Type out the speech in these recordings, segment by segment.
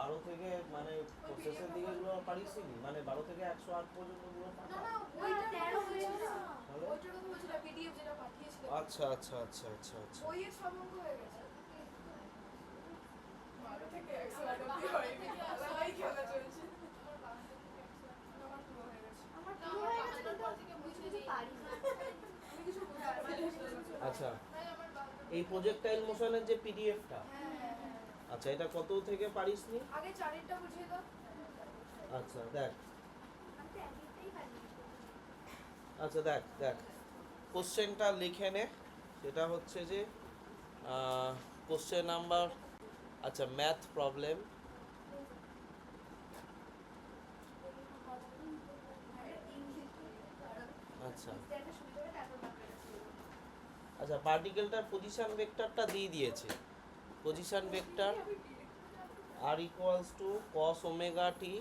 12 থেকে মানে শেষের দিকে গুলো পারিসনি, মানে 12 থেকে 108 পর্যন্ত গুলো না না ওইটা 13 হয়েছিল না, ওইটার কথা বলছিল পিডিএফ যেটা পাঠিয়েছিল। আচ্ছা আচ্ছা আচ্ছা আচ্ছা আচ্ছা বইয়ের সব অঙ্ক হয়ে গেছে। 12 থেকে 108 অবধি হয়নি, আলাদাই খেলা চলছে। আমার পুরো হয়ে গেছে। আমার পুরো হয়ে গেছে কিন্তু থেকে বুঝতে পারি না। আমি কিছু বুঝতে পারি না। আচ্ছা, এই প্রজেক্টাইল মোশনের যে পিডিএফটা, হ্যাঁ আচ্ছা এটা কত থেকে পারিসনি? আগে চারেরটা বুঝিয়ে দাও। আচ্ছা দেখ, আমি তো একটাই পারি। আচ্ছা দেখ দেখ কোশ্চেনটা লিখে নে। সেটা হচ্ছে যে কোশ্চেন নাম্বার, আচ্ছা ম্যাথ প্রবলেম, আচ্ছা আচ্ছা পার্টিকেলটার পজিশন ভেক্টরটা দিয়ে দিয়েছে। Position vector R equals to cos omega টি।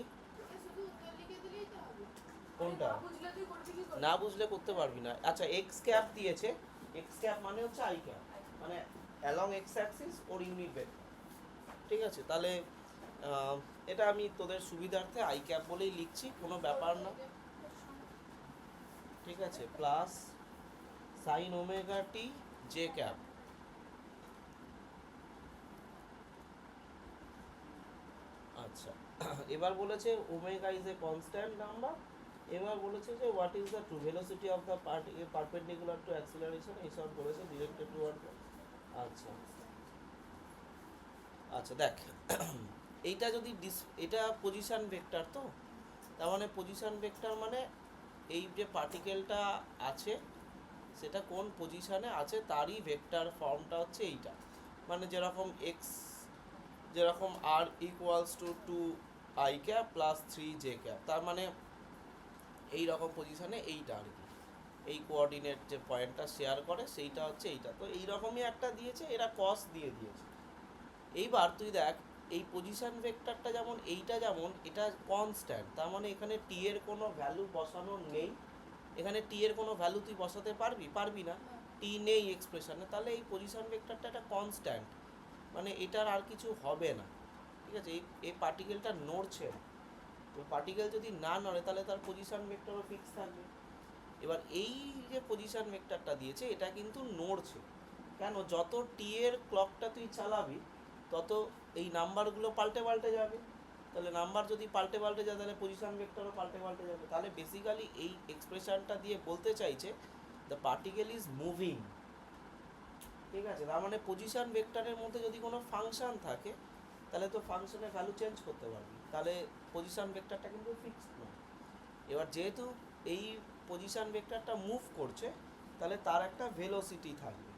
কোনটা না বুঝলে করতে পারবি না। আচ্ছা এক্স ক্যাপ দিয়েছে, এক্স ক্যাপ মানে হচ্ছে আই ক্যাপ, মানে অ্যালং এক্স অ্যাক্সিস ওর ইউনিট ভেক্টর। ঠিক আছে, তাহলে এটা আমি তোদের সুবিধার্থে আই ক্যাপ বলেই লিখছি, কোনো ব্যাপার না। ঠিক আছে, plus sine omega t j cap. আচ্ছা এবার বলেছে omega is a constant number. এবার বলেছে যে what is the true velocity of the perpendicular to acceleration, এইসব বলেছে ডিরেক্টেড টুয়ার্ড। আচ্ছা আচ্ছা দেখ এইটা যদি এটা পজিশন ভেক্টর, তো তার মানে পজিশন ভেক্টর মানে এই যে পার্টিকেলটা আছে সেটা কোন পজিশনে আছে তারই ভেক্টর ফর্মটা হচ্ছে এইটা। মানে যেরকম এক্স, যেরকম r equals to 2 i cap plus 3 j cap, তার মানে এই রকম পজিশনে এইটা আর কি, এই কোঅর্ডিনেট যে পয়েন্টটা শেয়ার করে সেইটা হচ্ছে এইটা। তো এই রকমই একটা দিয়েছে, এরা কস দিয়ে দিয়েছে। এইবার তুই দেখ এই পজিশন ভেক্টরটা যেমন এইটা, যেমন এটা কনস্ট্যান্ট, তার মানে এখানে টি এর কোনো ভ্যালু বসানো নেই। এখানে টি এর কোনো ভ্যালু তুই বসাতে পারবি? পারবি না, টি নেই এক্সপ্রেশনে। তাহলে এই পজিশন ভেক্টরটা একটা কনস্ট্যান্ট, মানে এটার আর কিছু হবে না। ঠিক আছে, এই পার্টিকেলটা নড়ছে না। পার্টিকেল যদি না নড়ে তাহলে তার পজিশন ভেক্টরও ফিক্স থাকবে। এবার এই যে পজিশন ভেক্টরটা দিয়েছে এটা কিন্তু নড়ছে কেন? যত টি এর ক্লকটা তুই চালাবি তত এই নাম্বারগুলো পাল্টে পাল্টে যাবে। তাহলে নাম্বার যদি পাল্টে পাল্টে যায় তাহলে পজিশন ভেক্টরও পাল্টে পাল্টে যাবে। তাহলে বেসিক্যালি এই এক্সপ্রেশনটা দিয়ে বলতে চাইছে দ্য পার্টিকেল ইজ মুভিং। ঠিক আছে, তার মানে পজিশন ভেক্টরের মধ্যে যদি কোনো ফাংশন থাকে তাহলে তো ফাংশনের ভ্যালু চেঞ্জ করতে পারবি, তাহলে পজিশন ভেক্টরটা কিন্তু ফিক্সড নয়। এবার যেহেতু এই পজিশন ভেক্টরটা মুভ করছে তাহলে তার একটা ভেলোসিটি থাকবে।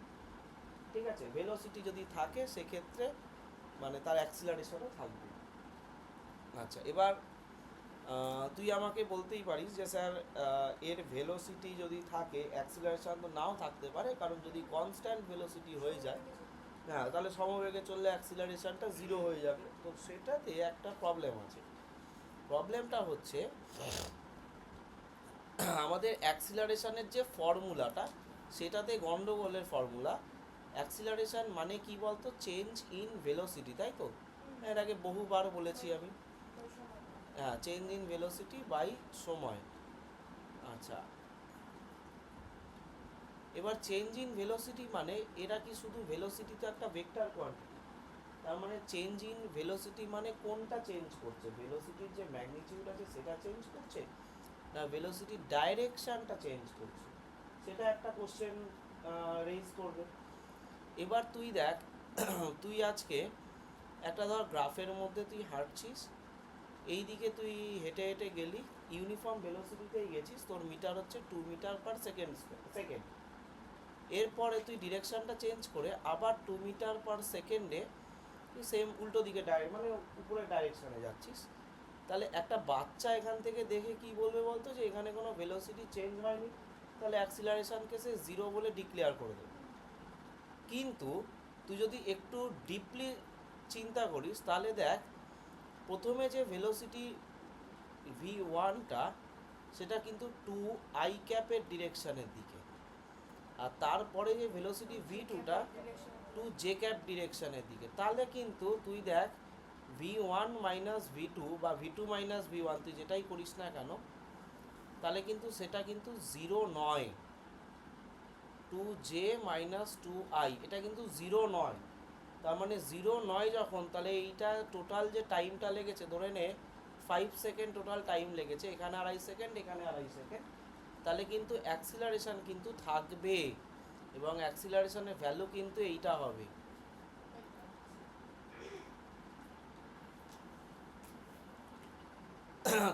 ঠিক আছে, ভেলোসিটি যদি থাকে সেক্ষেত্রে মানে তার অ্যাক্সিলারেশনও থাকবে। আচ্ছা এবার তুই আমাকে বলতেই পারিস যে স্যার এর ভেলোসিটি যদি থাকে অ্যাক্সিলারেশন তো নাও থাকতে পারে, কারণ যদি কনস্ট্যান্ট ভেলোসিটি হয়ে যায়, হ্যাঁ তাহলে সমবেগে চললে অ্যাক্সিলারেশনটা 0 হয়ে যাবে। তো সেটাতে একটা প্রবলেম আছে। প্রবলেমটা হচ্ছে আমাদের অ্যাক্সিলারেশনের যে ফর্মুলাটা সেটাতে গন্ডগোলের ফর্মুলা। অ্যাক্সিলারেশন মানে কি বলতো? চেঞ্জ ইন ভেলোসিটি, তাই তো? এর আগে বহুবার বলেছি আমি। হ্যাঁ, চেঞ্জ ইন ভেলোসিটি বাই সময়। আচ্ছা এবার চেঞ্জ ইন ভেলোসিটি মানে এরা কি শুধু ভেলোসিটি তো একটা ভেক্টর কোয়ান্টিটি, তার মানে চেঞ্জ ইন ভেলোসিটি মানে কোনটা চেঞ্জ করছে? ভেলোসিটির যে ম্যাগনিটিউড আছে সেটা চেঞ্জ করছে না ভেলোসিটির ডাইরেকশানটা চেঞ্জ করছে? সেটা একটা কোশ্চেন রেইজ করবে। এবার তুই দেখ তুই আজকে একটা ধর গ্রাফের মধ্যে তুই হাঁটছিস, এই দিকে তুই হেঁটে হেঁটে গেলি, ইউনিফর্ম ভেলোসিটিতেই গেছিস, তোর মিটার হচ্ছে 2 মিটার পার সেকেন্ড। এরপরে তুই ডিরেকশানটা চেঞ্জ করে আবার 2 মিটার পার সেকেন্ডে তুই সেম উল্টো দিকে মানে উপরের ডাইরেকশানে যাচ্ছিস। তাহলে একটা বাচ্চা এখান থেকে দেখে কি বলবে বলতো? যে এখানে কোনো ভেলোসিটি চেঞ্জ হয়নি, তাহলে অ্যাক্সিলারেশনকে সে 0 বলে ডিক্লেয়ার করে দেবে। কিন্তু তুই যদি একটু ডিপলি চিন্তা করিস তাহলে দেখ প্রথমে যে ভেলোসিটি v1টা সেটা কিন্তু 2 আই ক্যাপের ডিরেকশানের দিকে, আর তারপরে যে ভেলোসিটি v2টা 2 জে ক্যাপ ডিরেকশানের দিকে। তাহলে কিন্তু তুই দেখ v1 মাইনাস v2 বা v2 মাইনাস v1 তুই যেটাই করিস না কেন, তাহলে কিন্তু সেটা কিন্তু জিরো নয়। 2j মাইনাস 2i এটা কিন্তু জিরো নয়। তার মানে জিরো নয় যখন, তাহলে এইটা টোটাল যে টাইমটা লেগেছে ধরে নে 5 সেকেন্ড টোটাল টাইম লেগেছে, এখানে 2.5 সেকেন্ড, এখানে 2.5 সেকেন্ড, তাহলে কিন্তু অ্যাক্সিলারেশন কিন্তু থাকবে এবং অ্যাক্সিলারেশনের ভ্যালু কিন্তু এইটা হবে।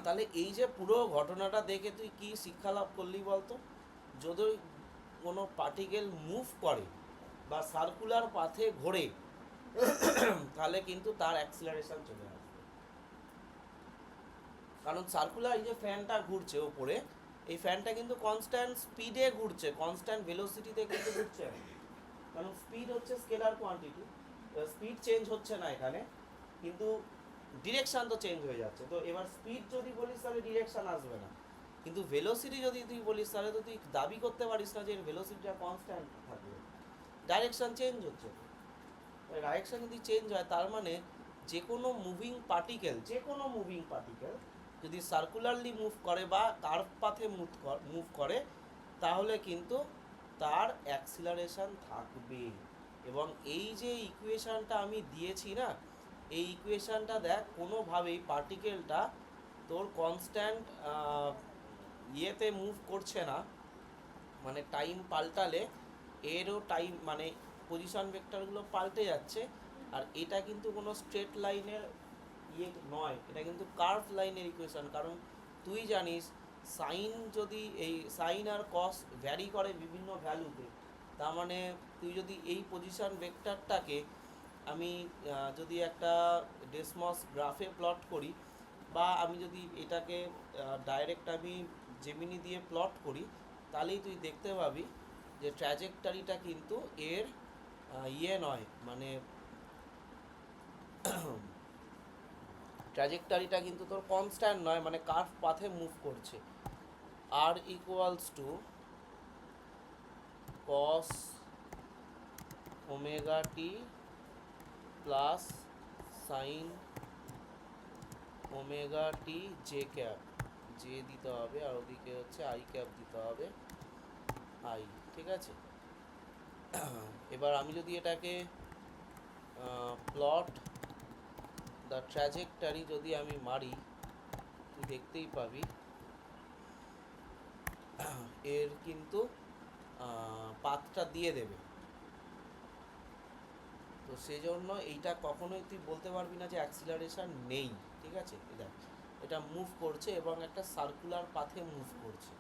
তাহলে এই যে পুরো ঘটনাটা দেখে তুই কি শিক্ষা লাভ করলি বলতো? যদি কোনো পার্টিকেল মুভ করে বা সার্কুলার পাথে ঘোরে তাহলে কিন্তু তার অ্যাক্সিলারেশন চলে আসবে। কারণ সার্কুলার এই যে ফ্যানটা ঘুরছে ওপরে, এই ফ্যানটা কিন্তু কনস্ট্যান্ট স্পিডে ঘুরছে, কনস্ট্যান্ট ভেলোসিটিতে কিন্তু ঘুরছে না। কারণ স্পিড হচ্ছে স্কেলার কোয়ান্টিটি, স্পিড চেঞ্জ হচ্ছে না এখানে, কিন্তু ডিরেকশান তো চেঞ্জ হয়ে যাচ্ছে। তো এবার স্পিড যদি বলিস তাহলে ডিরেকশান আসবে না, কিন্তু ভেলোসিটি যদি তুই বলিস তাহলে তো তুই দাবি করতে পারিস না যে ভেলোসিটিটা কনস্ট্যান্ট থাকবে, ডাইরেকশান চেঞ্জ হচ্ছে। ডাইরেকশান যদি চেঞ্জ হয় তার মানে যে কোনো মুভিং পার্টিকেল যদি সার্কুলারলি মুভ করে বা কার্ভ পাথে মুভ করে তাহলে কিন্তু তার অ্যাক্সিলারেশন থাকবে। এবং এই যে ইকুয়েশনটা আমি দিয়েছি না, এই ইকুয়েশনটা দেখ কোনোভাবেই পার্টিকেলটা তোর কনস্ট্যান্ট ইয়েতে মুভ করছে না, মানে টাইম পাল্টালে এরও টাইম মানে পজিশন ভেক্টরগুলো পাল্টে যাচ্ছে। আর এটা কিন্তু কোনো স্ট্রেট লাইনের ইয়ে নয়, এটা কিন্তু কার্ভ লাইনের ইকুয়েশন। কারণ তুই জানিস সাইন যদি এই সাইন আর কস ভ্যারি করে বিভিন্ন ভ্যালুতে, তার মানে তুই যদি এই পজিশন ভেক্টরটাকে আমি যদি একটা ডেসমস গ্রাফে প্লট করি, বা আমি যদি এটাকে ডাইরেক্ট আমি জেমিনি দিয়ে প্লট করি, তাহলেই তুই দেখতে পাবি যে ট্র্যাজেক্টরিটা কিন্তু এর ইয়ে নয়, মানে ট্র্যাজেক্টরিটা কিন্তু তোর কনস্ট্যান্ট নয়, মানে কার্ভ পাথে মুভ করছে। আর equals to cos omega t plus sine omega t j cap, j দিতে হবে আর ওদিকে হচ্ছে আই ক্যাপ দিতে হবে, আই, ঠিক আছে। এবার আমি যদি এটাকে প্লট দ্য ট্র্যাজেক্টরি যদি আমি মারি, তুই দেখতেই পাবি এর কিন্তু পাথটা দিয়ে দেবে। তো সেই জন্য এইটা কখনোই তুই বলতে পারবি না যে অ্যাক্সিলারেশন নেই, ঠিক আছে। এটা মুভ করছে এবং একটা সার্কুলার পাথে মুভ করছে,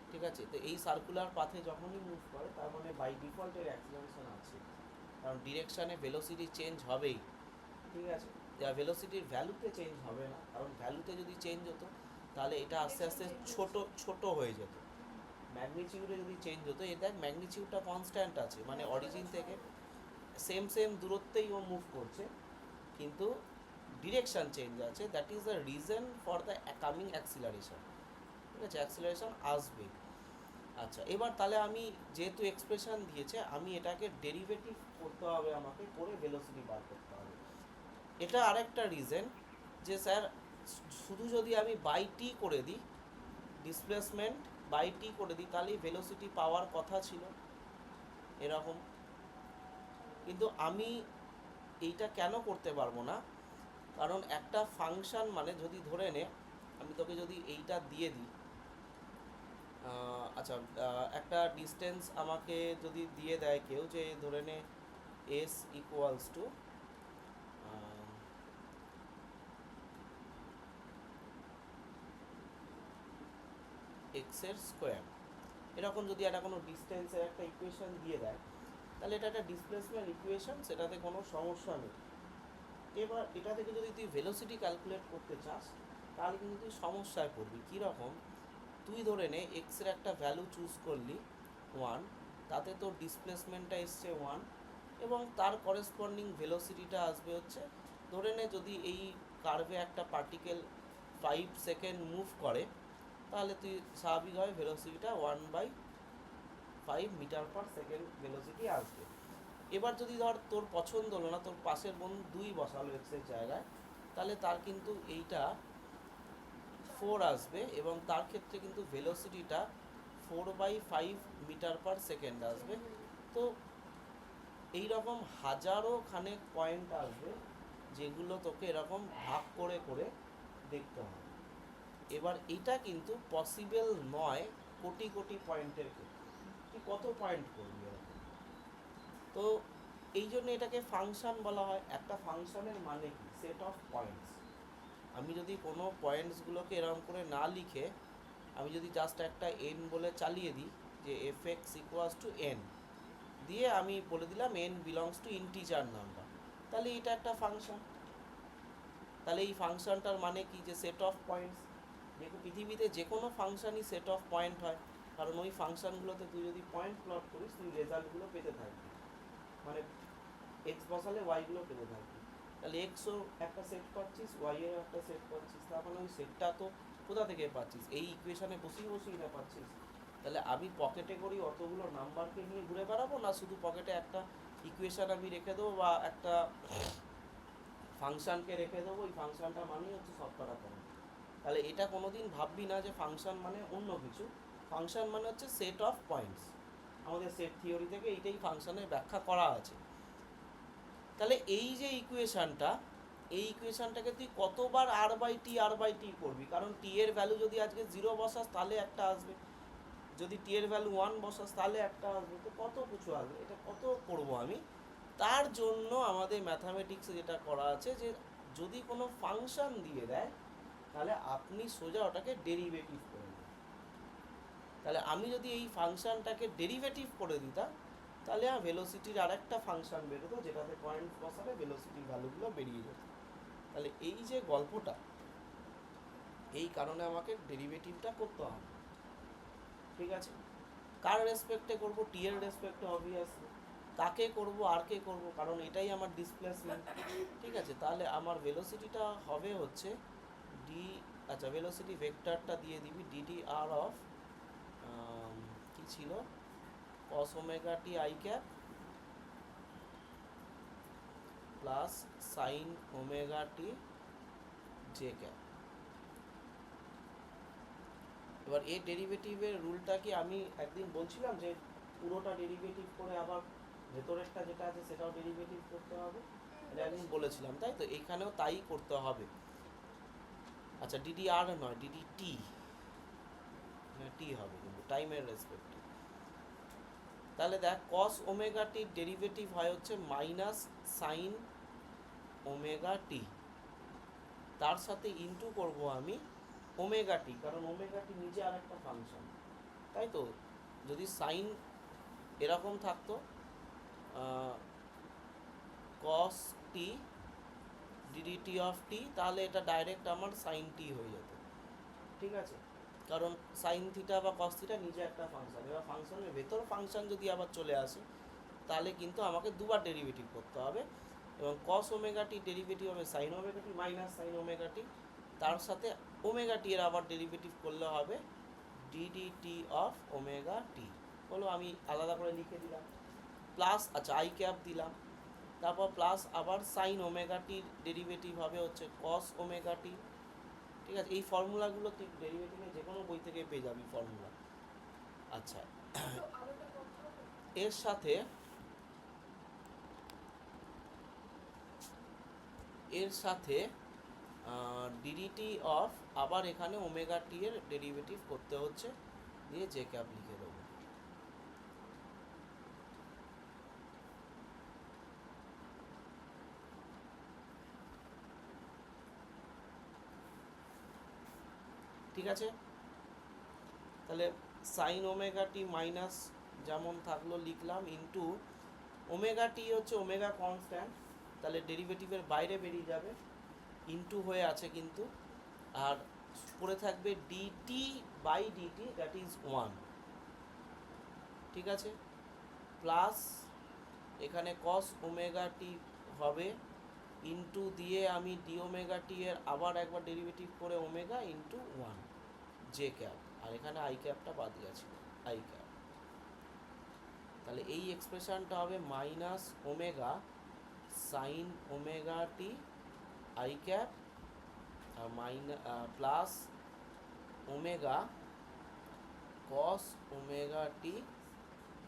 ঠিক আছে। তো এই সার্কুলার পাথে যখনই মুভ করে তার মানে বাই ডিফল্ট এর অ্যাক্সিলারেশন আছে, কারণ ডিরেকশানে ভেলোসিটি চেঞ্জ হবেই, ঠিক আছে। ভেলোসিটির ভ্যালুতে চেঞ্জ হবে না, কারণ ভ্যালুতে যদি চেঞ্জ হতো তাহলে এটা আস্তে আস্তে ছোট হয়ে যেত। ম্যাগনিটিউডে যদি চেঞ্জ হতো, এ দেখ ম্যাগনিটিউডটা কনস্ট্যান্ট আছে, মানে অরিজিন থেকে সেম দূরত্বেই ও মুভ করছে, কিন্তু ডিরেকশন চেঞ্জ আছে। That is the reason for the coming acceleration, ঠিক আছে। অ্যাক্সিলারেশন আসবে। আচ্ছা, এবার তাহলে আমি যেহেতু এক্সপ্রেশন দিয়েছে, আমি এটাকে ডেরিভেটিভ করতে হবে, আমাকে করে ভেলোসিটি বার করতে হবে। এটা আরেকটা রিজন যে স্যার শুধু যদি আমি বাই টি করে দিই, ডিসপ্লেসমেন্ট বাই টি করে দিই, তাহলেই ভেলোসিটি পাওয়ার কথা ছিল এরকম। কিন্তু আমি এইটা কেন করতে পারবো না? কারণ একটা ফাংশন, মানে যদি ধরে নে আমি তোকে যদি এইটা দিয়ে দিই, আচ্ছা একটা ডিস্টেন্স আমাকে যদি দিয়ে দেয় কেউ, যে ধরে নে এস ইকুয়ালস টু এক্সের স্কোয়ার, এরকম যদি একটা কোনো ডিস্টেন্সের একটা ইকুয়েশন দিয়ে দেয়, তাহলে এটা একটা ডিসপ্লেসমেন্ট ইকুয়েশন, সেটাতে কোনো সমস্যা নেই। এবার এটা থেকে যদি তুই ভেলোসিটি ক্যালকুলেট করতে চাস তাহলে কিন্তু তুই সমস্যায় পড়বি। কীরকম? তুই ধরে নে এক্সের একটা ভ্যালু চুজ করলি 1, তাতে তোর ডিসপ্লেসমেন্টটা এসছে 1 এবং তার করেসপন্ডিং ভেলোসিটিটা আসবে হচ্ছে, ধরে নে যদি এই কার্ভে একটা পার্টিকেল 5 সেকেন্ড মুভ করে, তাহলে তুই স্বাভাবিকভাবে ভেলোসিটিটা 1/5 মিটার পার সেকেন্ড ভেলোসিটি আসবে। এবার যদি ধর তোর পছন্দ হলো না, তোর পাশের বন্ধু 2 বসালো এক্সের জায়গায়, তাহলে তার কিন্তু এইটা 4 আসবে এবং তার ক্ষেত্রে কিন্তু ভেলোসিটিটা 4/5 মিটার পার সেকেন্ড আসবে। তো এই রকম হাজারো খানেক পয়েন্ট আসবে যেগুলো তোকে এরকম ভাগ করে করে দেখতে হবে। এবার এটা কিন্তু পসিবল নয় কোটি কোটি পয়েন্টের ক্ষেত্রে। তুই কত পয়েন্ট করবি এরকম? তো এই জন্য এটাকে ফাংশন বলা হয়। একটা ফাংশনের মানে কি? Set of points. আমি যদি কোনো পয়েন্টসগুলোকে এরকম করে না লিখে আমি যদি জাস্ট একটা এন বলে চালিয়ে দিই যে F x equals to N, দিয়ে আমি বলে দিলাম N belongs to integer number, তাহলে এটা একটা ফাংশন। তাহলে এই ফাংশনটার মানে কি? যে সেট অফ পয়েন্টস। দেখো পৃথিবীতে যে কোনো ফাংশনই সেট অফ পয়েন্ট হয়, কারণ ওই ফাংশনগুলোতে তুই যদি পয়েন্ট প্লট করিস তুই রেজাল্টগুলো পেতে থাকবি, মানে এক্স বসালে ওয়াইগুলো পেতে থাকবি। তাহলে এক্সও একটা সেট পাচ্ছিস, ওয়াইয়েরও একটা সেট পাচ্ছিস, তার মানে ওই সেটটা তো কোথা থেকে পাচ্ছিস? এই ইকুয়েশনে বসিয়ে বসিয়ে না পাচ্ছিস। তাহলে আমি পকেটে করি অতগুলো নাম্বারকে নিয়ে ঘুরে বেড়াবো, না শুধু পকেটে একটা ইকুয়েশন আমি রেখে দেবো বা একটা ফাংশনকে রেখে দেবো, ওই ফাংশনটা মানেই হচ্ছে সবকটা পয়েন্ট। তাহলে এটা কোনোদিন ভাববি না যে ফাংশন মানে অন্য কিছু। ফাংশন মানে হচ্ছে সেট অফ পয়েন্টস। আমাদের সেট থিওরি থেকে এইটাই ফাংশনের ব্যাখ্যা করা আছে। তাহলে এই যে ইকুয়েশনটা, এই ইকুয়েশনটাকে তুই কতবার আর বাই টি করবি? কারণ টি এর ভ্যালু যদি আজকে 0 বসাস তাহলে একটা আসবে, যদি টি এর ভ্যালু 1 বসাস তাহলে একটা আসবে, তো কত কিছু আসবে। এটা কত করব আমি? তার জন্য আমাদের ম্যাথামেটিক্সে যেটা করা আছে যে যদি কোনো ফাংশন দিয়ে দেয় তাহলে আপনি সোজা ওটাকে ডেরিভেটিভ করে নেন। তাহলে আমি যদি এই ফাংশনটাকে ডেরিভেটিভ করে দিতাম তাহলে ভেলোসিটির আরেকটা ফাংশন বেরোতো যেটাতে পয়েন্ট বসালে ভেলোসিটির ভ্যালুগুলো বেরিয়ে যেত। তাহলে এই যে গল্পটা, এই কারণে আমাকে ডেরিভেটিভটা করতে হবে। ঠিক আছে, কার রেসপেক্টে করব? টি এর রেসপেক্টে অবভিয়াসলি। কাকে করব? আর কে করব? কারণ এটাই আমার ডিসপ্লেসমেন্ট। ঠিক আছে, তাহলে আমার ভেলোসিটিটা হবে হচ্ছে ডি, আচ্ছা ভেলোসিটি ভেক্টরটা দিয়ে দিবি ডিডি আর অফ কি ছিল, cos omega t i cap plus sine omega t j cap. এবার এর ডেরিভেটিভের রুলটা কি আমি একদিন বলছিলাম যে পুরোটা ডেরিভেটিভ করে আবার ভেতরেরটা যেটা আছে সেটাও ডেরিভেটিভ করতে হবে? এটা একদিন বলেছিলাম, তাই তো? এইখানেও তাই করতে হবে। আচ্ছা ডিডি আর নয়, ডিডি টি, টি হবে কিন্তু টাইমের রেসপেক্টে। তাহলে দেখ cos ওমেগা টির ডেরিভেটিভ হয় হচ্ছে মাইনাস সাইন ওমেগা টি, তার সাথে ইনটু করব আমি ওমেগা টি, কারণ ওমেগা টি নিজে আর একটা ফাংশন, তাই তো? যদি সাইন এরকম থাকতো cos টি ডিডিটি অফ টি, তাহলে এটা ডাইরেক্ট আমার সাইন টি হয়ে যেত। ঠিক আছে, কারণ সাইন থিটা বা কস থিটা নিজে একটা ফাংশন। এবার ফাংশনের ভেতর ফাংশন যদি আবার চলে আসে তাহলে কিন্তু আমাকে দুবার ডেরিভেটিভ করতে হবে। এবং কস ওমেগা টি ডেরিভেটিভ হবে সাইন ওমেগা টি মাইনাস সাইন ওমেগা টি, তার সাথে ওমেগা টি এর আবার ডেরিভেটিভ করলে হবে ডিডিটি অফ ওমেগা টি। হলো, আমি আলাদা করে লিখে দিলাম। প্লাস আচ্ছা আই ক্যাপ দিলাম, তারপর প্লাস আবার সাইন ওমেগা টির ডেরিভেটিভ হবে হচ্ছে কস ওমেগা টি। ঠিক আছে, এই ফর্মুলাগুলো তুই ডেরিভেটিভে যে কোনো বই থেকে পেয়ে যাবি ফর্মুলা। আচ্ছা এর সাথে ডিডিটি অফ আবার এখানে ওমেগা টি এর ডেরিভেটিভ করতে হচ্ছে, দিয়ে জে ক্যাপ লিখে দেবো। ঠিক আছে, তাহলে সাইন ওমেগা টি মাইনাস যেমন থাকলো লিখলাম, ইন্টু ওমেগা টি হচ্ছে ওমেগা কনস্ট্যান্ট, তাহলে ডেরিভেটিভের বাইরে বেরিয়ে যাবে, ইন্টু হয়ে আছে কিন্তু, আর পড়ে থাকবে dt by dt, that is 1। ঠিক আছে, প্লাস এখানে কস ওমেগা টি হবে, ইন্টু দিয়ে আমি ডি ওমেগা টি এর আবার একবার ডেরিভেটিভ করে ওমেগা ইন্টু 1 জে ক্যাপ, আর এখানে আই ক্যাপটা বাদ গেছে, আই ক্যাপ। তাহলে এই এক্সপ্রেশনটা হবে minus omega sine omega t i cap আর plus omega cos omega t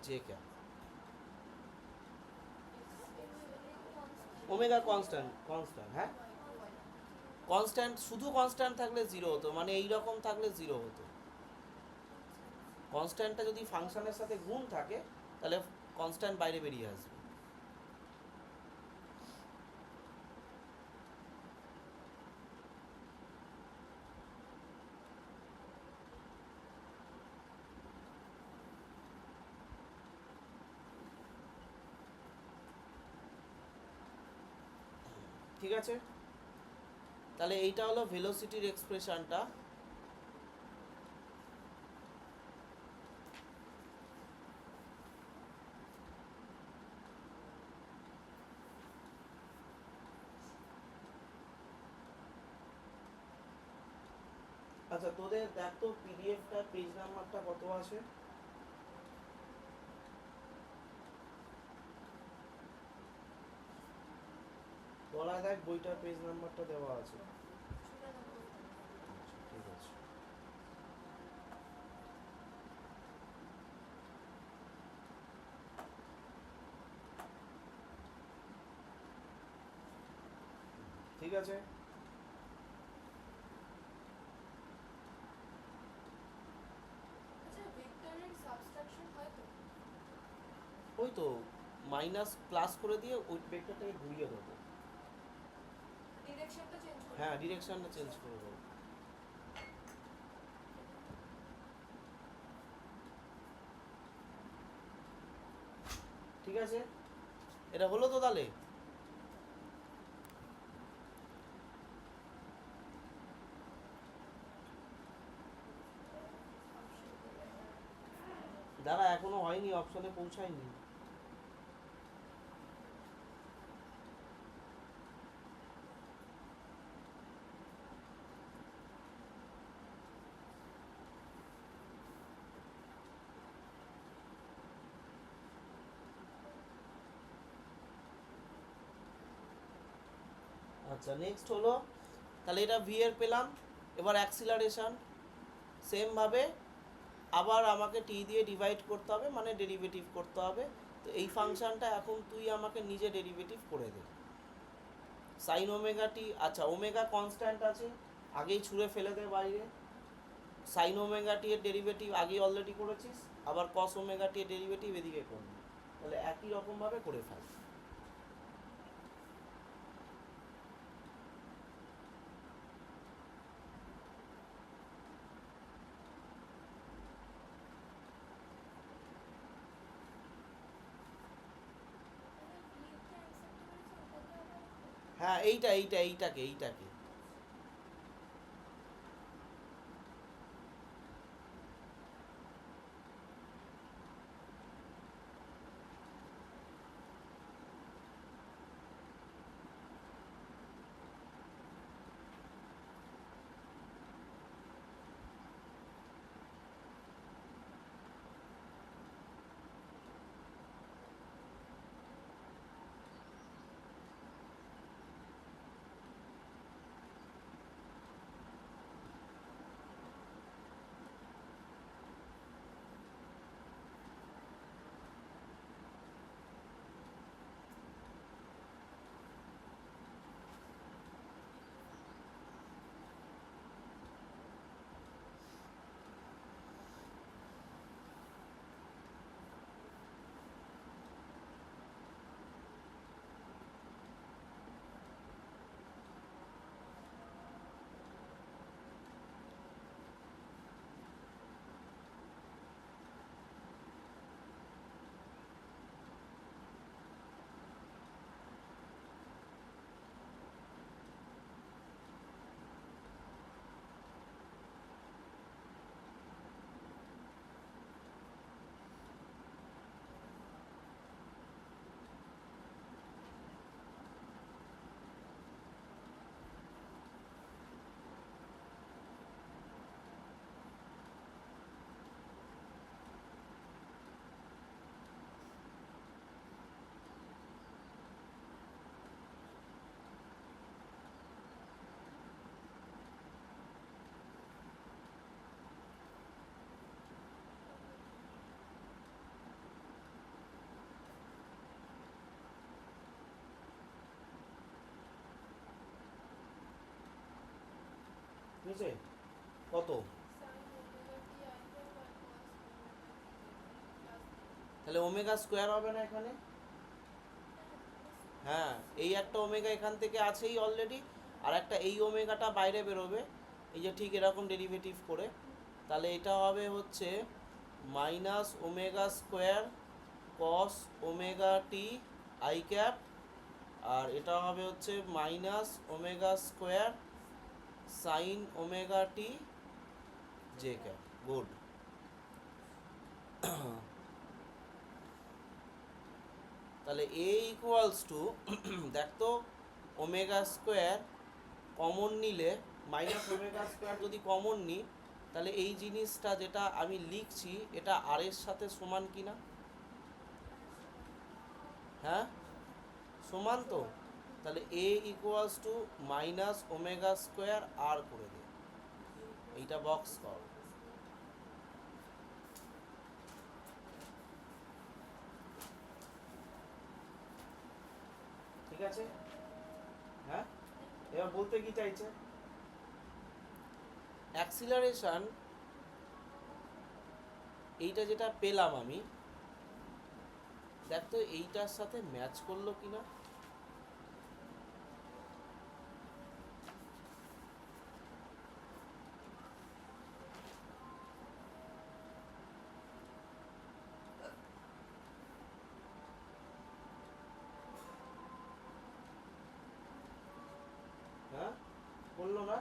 j cap. Omega constant হ্যাঁ, কনস্ট্যান্ট শুধু কনস্ট্যান্ট থাকলে জিরো হতো, মানে এই রকম থাকলে জিরো হতো। কনস্ট্যান্টটা যদি ফাংশনের সাথে গুণ থাকে তাহলে কনস্ট্যান্ট বাইরে বেরিয়ে আসবে। ঠিক আছে, তাহলে এইটা হলো ভেলোসিটির এক্সপ্রেশনটা। আচ্ছা তোদের দেখ তো পিডিএফটা পেজ নাম্বারটা কত আছে? বলা দেখ বইটার পেজ নাম্বারটা দেওয়া আছে। আচ্ছা, ঠিক আছে। ঠিক আছে, আচ্ছা ভেক্টরের সাবট্রাকশন হয় তো? ওই তো মাইনাস প্লাস করে দিয়ে ওই ভেক্টরটাকে ঘুরিয়ে দেবো। ডিরেকশনটা চেঞ্জ করে? হ্যাঁ, ডিরেকশনটা চেঞ্জ করে দেবো। ঠিক আছে, এটা হলো তো তাহলে? দাঁড়া, এখনো হয়নি, অপশনে পৌঁছায়নি। আচ্ছা, নেক্সট হলো তাহলে এটা ভি এর পেলাম। এবার অ্যাক্সিলারেশন সেমভাবে আবার আমাকে টি দিয়ে ডিভাইড করতে হবে, মানে ডেরিভেটিভ করতে হবে। তো এই ফাংশনটা এখন তুই আমাকে নিজে ডেরিভেটিভ করে দে। সাইন ওমেগা টি, আচ্ছা ওমেগা কনস্ট্যান্ট আছে, আগেই ছুঁড়ে ফেলে দে বাইরে। সাইন ওমেগা টি এর ডেরিভেটিভ আগেই অলরেডি করেছিস, আবার কস ওমেগা টি এর ডেরিভেটিভ এদিকে করবি, তাহলে একই রকমভাবে করে ফেল। হ্যাঁ, এইটাকে নিচে কত? তাহলে ওমেগা স্কোয়ার হবে না এখানে? হ্যাঁ, এই একটা ওমেগা এখান থেকে আছেই অলরেডি, আর একটা এই ওমেগাটা বাইরে বেরোবে, এই যে ঠিক এরকম ডেরিভেটিভ করে। তাহলে এটা হবে হচ্ছে minus omega square cos omega t i cap, আর এটা হবে হচ্ছে minus omega square sine omega t j cap. Good. তাহলে এ ইকুয়ালস টু দেখ তো, ওমেগা স্কোয়ার কমন নিলে, মাইনাস ওমেগা স্কোয়ার যদি কমন নিই, তাহলে এই জিনিসটা যেটা আমি লিখছি এটা আর এর সাথে সমান কি না? হ্যাঁ, সমান তো। তাহলে a equals to minus omega square r করে দে, এইটা বক্স কর। ঠিক আছে? হ্যাঁ, এবার বলতে কি চাইছে? অ্যাক্সিলারেশন এইটা যেটা পেলাম আমি, দেখ তো এইটার সাথে ম্যাচ করলো কিনা। হ্যাঁ, বললো না?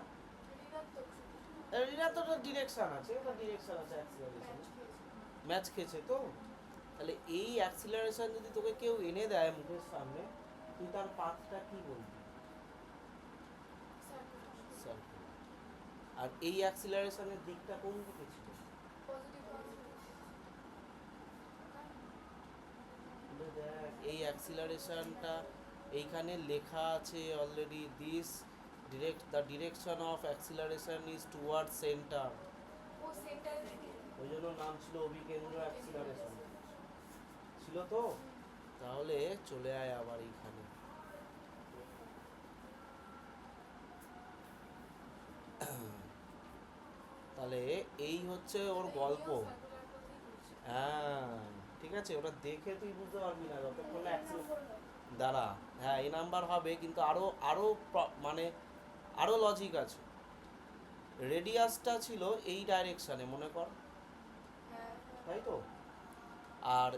এটা তো ডিরেকশন আছে, এটা ডিরেকশন আছে অ্যাক্সিলারেশন, ম্যাচ খেয়েছে তো। তাহলে এই অ্যাক্সিলারেশন যদি তোকে কেউ এনে দেয় মুখের সামনে, তুই তার পাথটা কি বলবি? সার্কুলার। আর এই অ্যাক্সিলারেশনের দিকটা কোন দিকে ছিল? তাহলে দেখ এই অ্যাক্সিলারেশনটা এইখানে লেখা আছে already, this the direction of acceleration is toward centre, ওই জন্য নাম ছিল অভিকেন্দ্র অ্যাক্সিলারেশন, ছিল তো। তাহলে চলে আয় আবার এইখানে, তাহলে এই হচ্ছে ওর গল্প। হ্যাঁ, ঠিক আছে, ওটা দেখে তুই বুঝতে পারবি না যতক্ষণ না দাঁড়া। হ্যাঁ, এই নাম্বার হবে, কিন্তু আরো আরো মানে আরো লজিক আছে। রেডিয়াসটা ছিল এই ডাইরেকশনে মনে কর, তাই তো, আর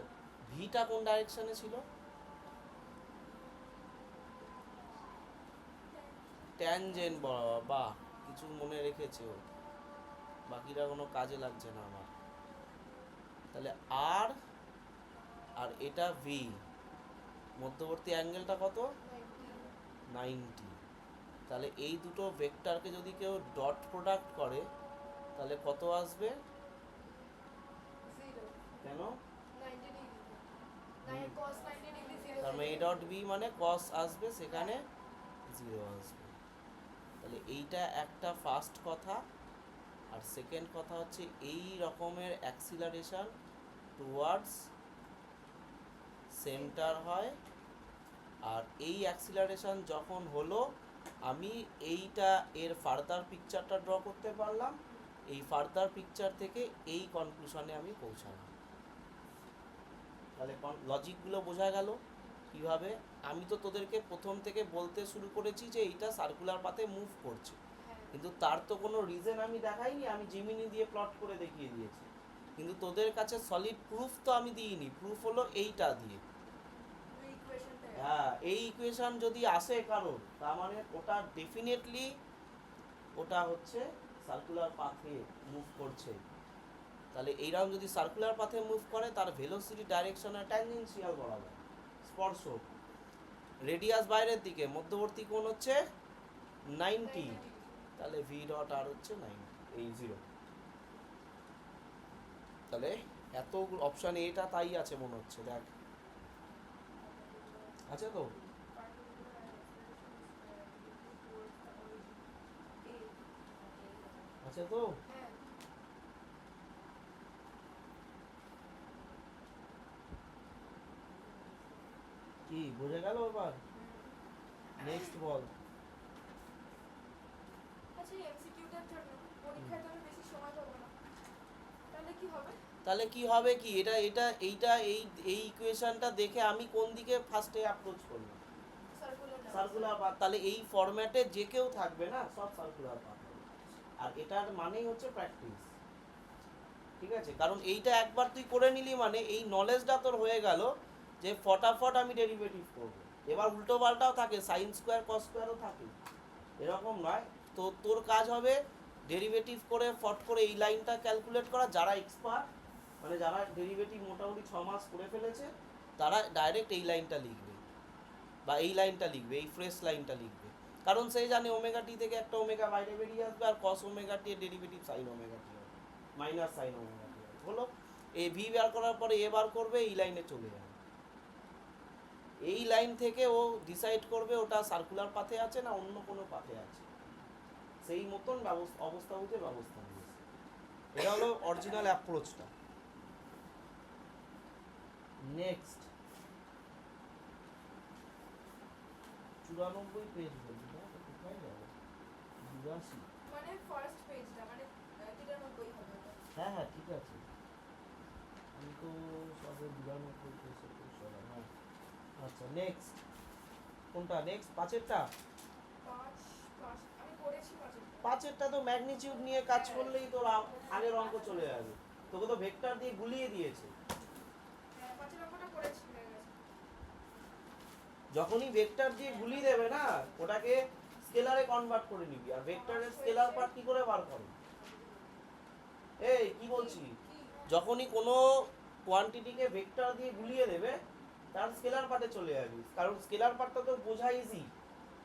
ভিটা কোন ডাইরেকশনে ছিল? ট্যানজেন্ট বরাবর। বাহ, কিছু মনে রেখেছে ও, বাকিটা কোনো কাজে লাগছে না আমার। তাহলে আর আর এটা ভি, মধ্যবর্তী অ্যাঙ্গেলটা কত? 90। তাহলে এই দুটো ভেক্টরকে যদি কেউ ডট প্রোডাক্ট করে তাহলে কত আসবে? কেন? তার মানে এ ডট বি মানে কস আসবে, সেখানে 0 আসবে। তাহলে এইটা একটা ফার্স্ট কথা। আর সেকেন্ড কথা হচ্ছে এই রকমের অ্যাক্সিলারেশন টুয়ার্ডস সেন্টার হয়, আর এই অ্যাক্সিলারেশন যখন হলো, আমি এইটা এর ফার্দার পিকচারটা ড্র করতে পারলাম, এই ফার্দার পিকচার থেকে এই কনক্লুশনে আমি পৌঁছালাম। তাহলে লজিকগুলো বোঝা গেল কিভাবে? আমি তো তোদেরকে প্রথম থেকে বলতে শুরু করেছি যে এইটা সার্কুলার পাথে মুভ করছে, কিন্তু তার তো কোনো রিজন আমি দেখাইনি, আমি জিমিনি দিয়ে প্লট করে দেখিয়ে দিয়েছি, কিন্তু তোদের কাছে সলিড প্রুফ তো আমি দিইনি। প্রুফ হলো এইটা দিয়ে। হ্যাঁ, এই ইকুয়েশন যদি আসে কারণ, তার মানে ওটা ডেফিনেটলি ওটা হচ্ছে সার্কুলার পাথে মুভ করছে। তাহলে এইরকম যদি সার্কুলার পাথে মুভ করে, তার ভেলোসিটি ডাইরেকশনে ট্যানজেনশিয়াল বরাবর, স্পর্শক। রেডিয়াস বাইরের দিকে, মধ্যবর্তী কোণ হচ্ছে 90, তাহলে ভি ডট আর হচ্ছে 90, এই 0। তাহলে এত অপশন এটা তাই আছে মনে হচ্ছে, দেখ আছে তো। আছে তো। কি বোঝা গেল এবার? নেক্সট বল। হচ্ছে এমসিকিউটার জন্য, পরীক্ষায় তো আমি বেশি সময় পাবো না, তাহলে কি হবে? তাহলে কি হবে কি এই ইকুয়েশনটা দেখে আমি কোন দিকে ফার্স্টে অ্যাপ্রোচ করব? Circular path. তাহলে এই ফরম্যাটে যে কেউ থাকবে না, সব সার্কুলার পাথ হবে। আর এটার মানেই হচ্ছে প্র্যাকটিস, ঠিক আছে? কারণ এইটা একবার তুই করে নিলি মানে এই নলেজটা তোর হয়ে গেল যে ফটাফট আমি ডেরিভেটিভ করব। এবার উল্টো পাল্টাও থাকে, সাইন স্কোয়ার কস স্কোয়ারও থাকে, এরকম নয়। তো তোর কাজ হবে ডেরিভেটিভ করে ফট করে এই লাইনটা ক্যালকুলেট করা। যারা এক্সপার্ট মানে যারা ডেরিভেটিভ মোটামুটি 6 মাস করে ফেলেছে তারা ডাইরেক্ট এই লাইনটা লিখবে বা এই লাইনটা লিখবে, এই ফ্রেশ লাইনটা লিখবে। কারণ সেই জানে ওমেগা টি থেকে একটা ওমেগা বাইরে বেরিয়ে আসবে আর কস ওমেগা টি এর ডেরিভেটিভ সাইন ওমেগা টি হবে, মাইনাস সাইন ওমেগা টি হবে। হলো, এ ভি বার করার পরে এ বার করবে, এই লাইনে চলে যাবে। এই লাইন থেকে ও ডিসাইড করবে ওটা সার্কুলার পাথে আছে না অন্য কোনো পাথে আছে, সেই মতন অবস্থা বুঝে ব্যবস্থা নিয়েছে। এটা হলো অরিজিনাল অ্যাপ্রোচটা। নেক্সট 94 পেজ বলছি না, এটা কোথায় যাবে? 82। মানে ফার্স্ট পেজটা মানে 93 হবে ওটা। হ্যাঁ হ্যাঁ ঠিক আছে, আমি তো সবে 92 পেজ সরাই। হ্যাঁ আচ্ছা, নেক্সট কোনটা? নেক্সট পাঁচেরটা। আমি করেছি পাঁচেরটা। পাঁচেরটা তো ম্যাগনিটিউড নিয়ে কাজ করলেই তোর আগের অঙ্ক চলে যাবে। তোকে তো ভেক্টর দিয়ে গুলিয়ে দিয়েছে। হ্যাঁ, পাঁচের অঙ্কটা করেছি, হয়ে গেছে। যখনই ভেক্টর দিয়ে গুলিয়ে দেবে না ওটাকে স্কেলারে কনভার্ট করে নিবি। আর ভেক্টরের স্কেলার পার্ট কি করে বার করে? এই কি বলছি, যখনই কোনো কোয়ান্টিটিকে ভেক্টর দিয়ে গুলিয়ে দেবে তার স্কেলার পার্টে চলে যাবি। কারণ স্কেলার পার্টটা তো বোঝা ইজি,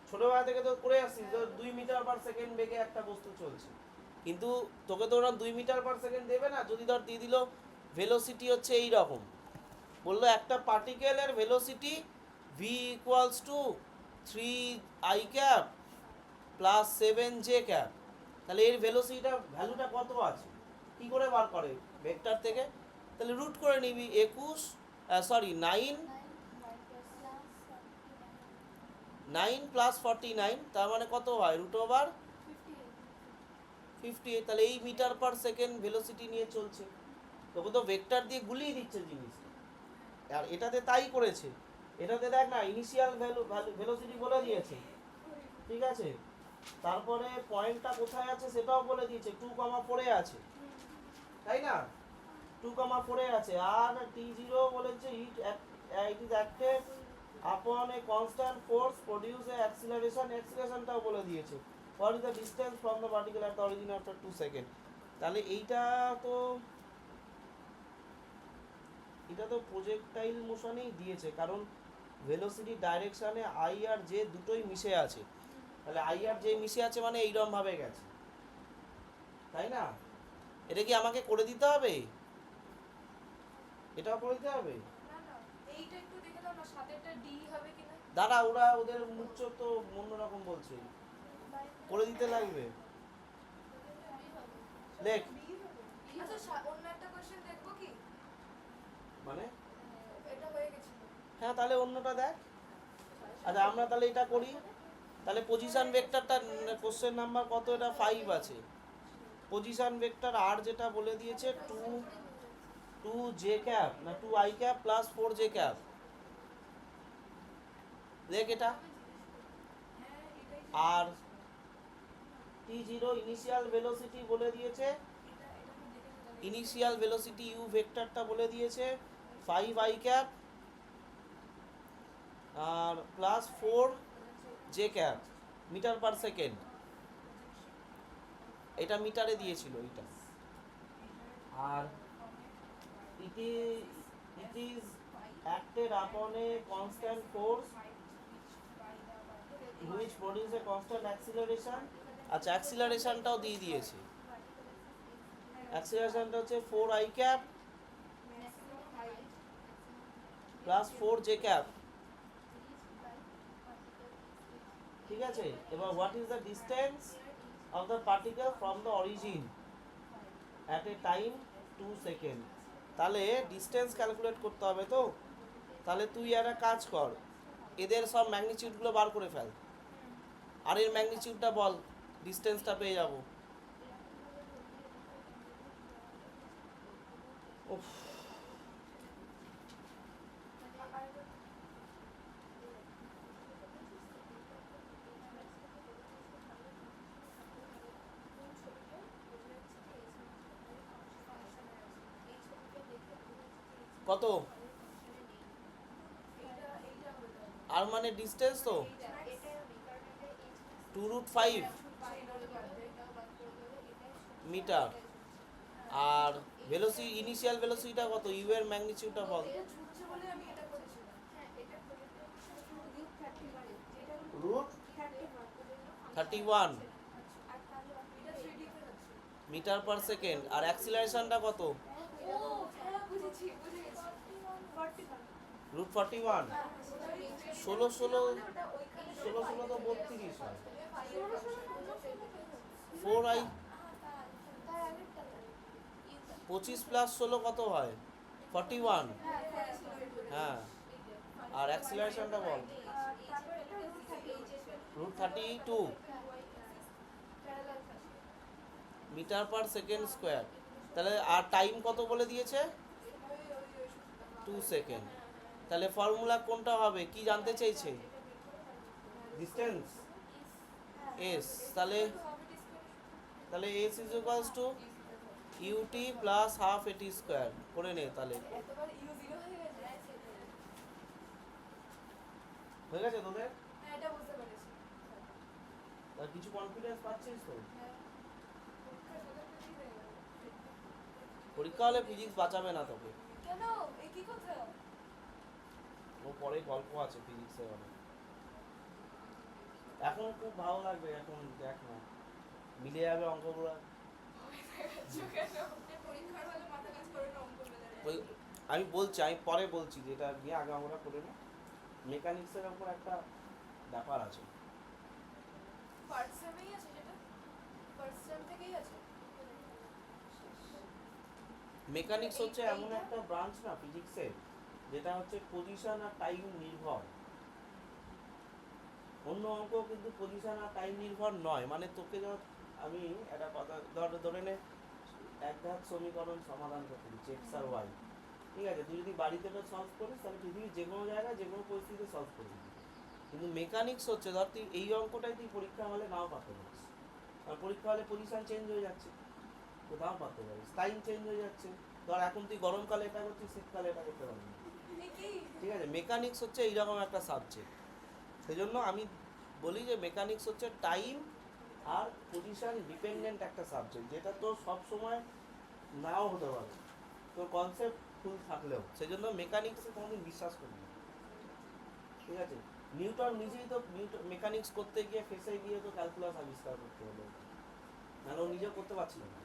ছোটবেলা থেকে তো করে আসছিস। 2 মিটার পার সেকেন্ড বেগে একটা বস্তু চলছে, কিন্তু তোকে তো ওরা 2 মিটার পার সেকেন্ড দেবে না। যদি ধর দিয়ে দিল ভেলোসিটি হচ্ছে এই রকম, বললো একটা পার্টিকেলের velocity v equals to 3i cap plus 7j cap, তাহলে এর ভেলোসিটিটা ভ্যালুটা কত আছে কি করে বার করে ভেক্টর থেকে? তাহলে রুট করে নিবি 9 প্লাস 49, তার মানে কত হয় রুট ওভার 58। তাহলে এই মিটার পার সেকেন্ড ভেলোসিটি নিয়ে চলছে। তোকে তো ভেক্টর দিয়ে গুলিয়ে দিচ্ছে জিনিসটা। আর এটাতে তাই করেছে, এটাতে দেখ না ইনিশিয়াল ভেলোসিটি বলে দিয়েছে, ঠিক আছে? তারপরে পয়েন্টটা কোথায় আছে সেটাও বলে দিয়েছে, 2,4 এ আছে, তাই না? 2,4 এ আছে। আর t0 বলেছে it is acted upon a constant force produce a acceleration, accelerationটাও বলে দিয়েছে। What is the distance from the particle at the origin after 2 seconds? তাহলে এটা তো প্রজেক্টাইল মোশনেই দিয়েছে, কারণ ভেলোসিটি ডাইরেকশনে আই আর জে দুটোই মিশে আছে। তাহলে আই আর জে মিশে আছে মানে এইরকম ভাবে গেছে, তাই না? এটা কি আমাকে করে দিতে হবে? এটাও করে দিতে হবে? না না, এইটা একটু দেখে দাও না, সাতেরটা ডি হবে কিনা। দাঁড়া, ওদের মুখ তো অন্যরকম বলছে, করে দিতে লাগবে। দেখ আচ্ছা, অন্য একটা কোশ্চেন দেখবো কি? মানে এটা হয়ে গেছিল। হ্যাঁ, তাহলে অন্যটা দেখ। আচ্ছা আমরা তাহলে এটা করি। তাহলে পজিশন ভেক্টরটা কোশ্চেন নাম্বার কত? এটা 5 আছে। পজিশন ভেক্টর আর যেটা বলে দিয়েছে 2j ক্যাপ না 2i cap plus 4j cap. দেখ এটা। আর t0 ইনিশিয়াল ভেলোসিটি বলে দিয়েছে, ইনিশিয়াল ভেলোসিটি u ভেক্টরটা বলে দিয়েছে 5i ক্যাপ আর plus 4j cap metre per second. এটা মিটারে দিয়েছিল এটা। আর it is acted upon a constant force which produces a constant acceleration। আচ্ছা, অ্যাক্সিলারেশনটাও দিয়ে দিয়েছে। অ্যাক্সিলারেশনটা হচ্ছে 4i cap plus 4j cap, ঠিক আছে? এবার what is the distance of the particle from the origin at a time 2 second. তাহলে distance calculate করতে হবে তো। তাহলে তুই একটা কাজ কর, এদের সব ম্যাগনিটিউডগুলো বার করে ফেল। আর এর ম্যাগনিটিউডটা বল ডিস্টেন্সটা পেয়ে যাব। উফ, কত আর মানে ডিস্টেন্স তো 2√5 মিটার। আর ভেলোসিটি, ইনিশিয়াল ভেলোসিটিটা কত? ইউ এর ম্যাগনিটিউডটা বল। Root 31 metre per second. আর অ্যাক্সিলারেশনটা কত? রুট 41। 16 তো 32 হয়। 4i 25 প্লাস 16 কত হয়? 41। হ্যাঁ, আর অ্যাক্সিলারেশনটা বল। Root 32 metre per second square. তাহলে আর টাইম কত বলে দিয়েছে? 2 সেকেন্ড। তাহলে ফর্মুলা কোনটা হবে? কি জানতে চেয়েছে? Distance s. তাহলে s is equals to u t plus half a t square করে নে। তাহলে হয়ে গেছে তোদের? আর কিছু কনফিডেন্স পাচ্ছিস তো? পরীক্ষা হলে ফিজিক্স বাঁচাবে না তোকে। ও পরে গল্প আছে ফিজিক্সের অনেক। এখন খুব ভালো লাগবে, এখন দেখ না মিলে যাবে অঙ্কগুলো। আমি বলছি, আমি পরে বলছি, যেটা নিয়ে আগে আমরা করে না। মেকানিক্সের উপর একটা ব্যাপার আছে। মেকানিক্স হচ্ছে এমন একটা ব্রাঞ্চ না ফিজিক্সের, যেটা হচ্ছে পজিশন আর টাইম নির্ভর। অন্য অঙ্ক কিন্তু পজিশন আর টাইম নির্ভর নয়। মানে তোকে আমি একটা কথা ধরে নে, এক ধাপ সমীকরণ সমাধান করতে দিচ্ছি এক্স আর ওয়াই, ঠিক আছে? তুই যদি বাড়িতে এটা সলভ করিস তাহলে পৃথিবীর যে কোনো জায়গায় যে কোনো পরিস্থিতিতে সলভ করে দিবি। কিন্তু মেকানিক্স হচ্ছে, ধর তুই এই অঙ্কটাই তুই পরীক্ষা হলে নাও পারতে পারিস। আর পরীক্ষা হলে পজিশন চেঞ্জ হয়ে যাচ্ছে, তো নাও পারতে পারিস। টাইম চেঞ্জ হয়ে যাচ্ছে, ধর এখন তুই গরমকালে এটা করছিস, শীতকালে এটা করতে পারবি না, ঠিক আছে? মেকানিক্স হচ্ছে এইরকম একটা সাবজেক্ট। সেই জন্য আমি বলি যে মেকানিক্স হচ্ছে টাইম আর পজিশন ডিপেন্ডেন্ট একটা সাবজেক্ট, যেটা তো সব সময় নাও হতে পারে, তোর কনসেপ্ট ফুল থাকলেও। সেই জন্য মেকানিক্সে কোনোদিন বিশ্বাস করি না, ঠিক আছে? নিউটন নিজেই তো মেকানিক্স করতে গিয়ে ফেসে গিয়ে তো ক্যালকুলাস আবিষ্কার করতে হলো, নাহলে ও নিজেও করতে পারছিল না।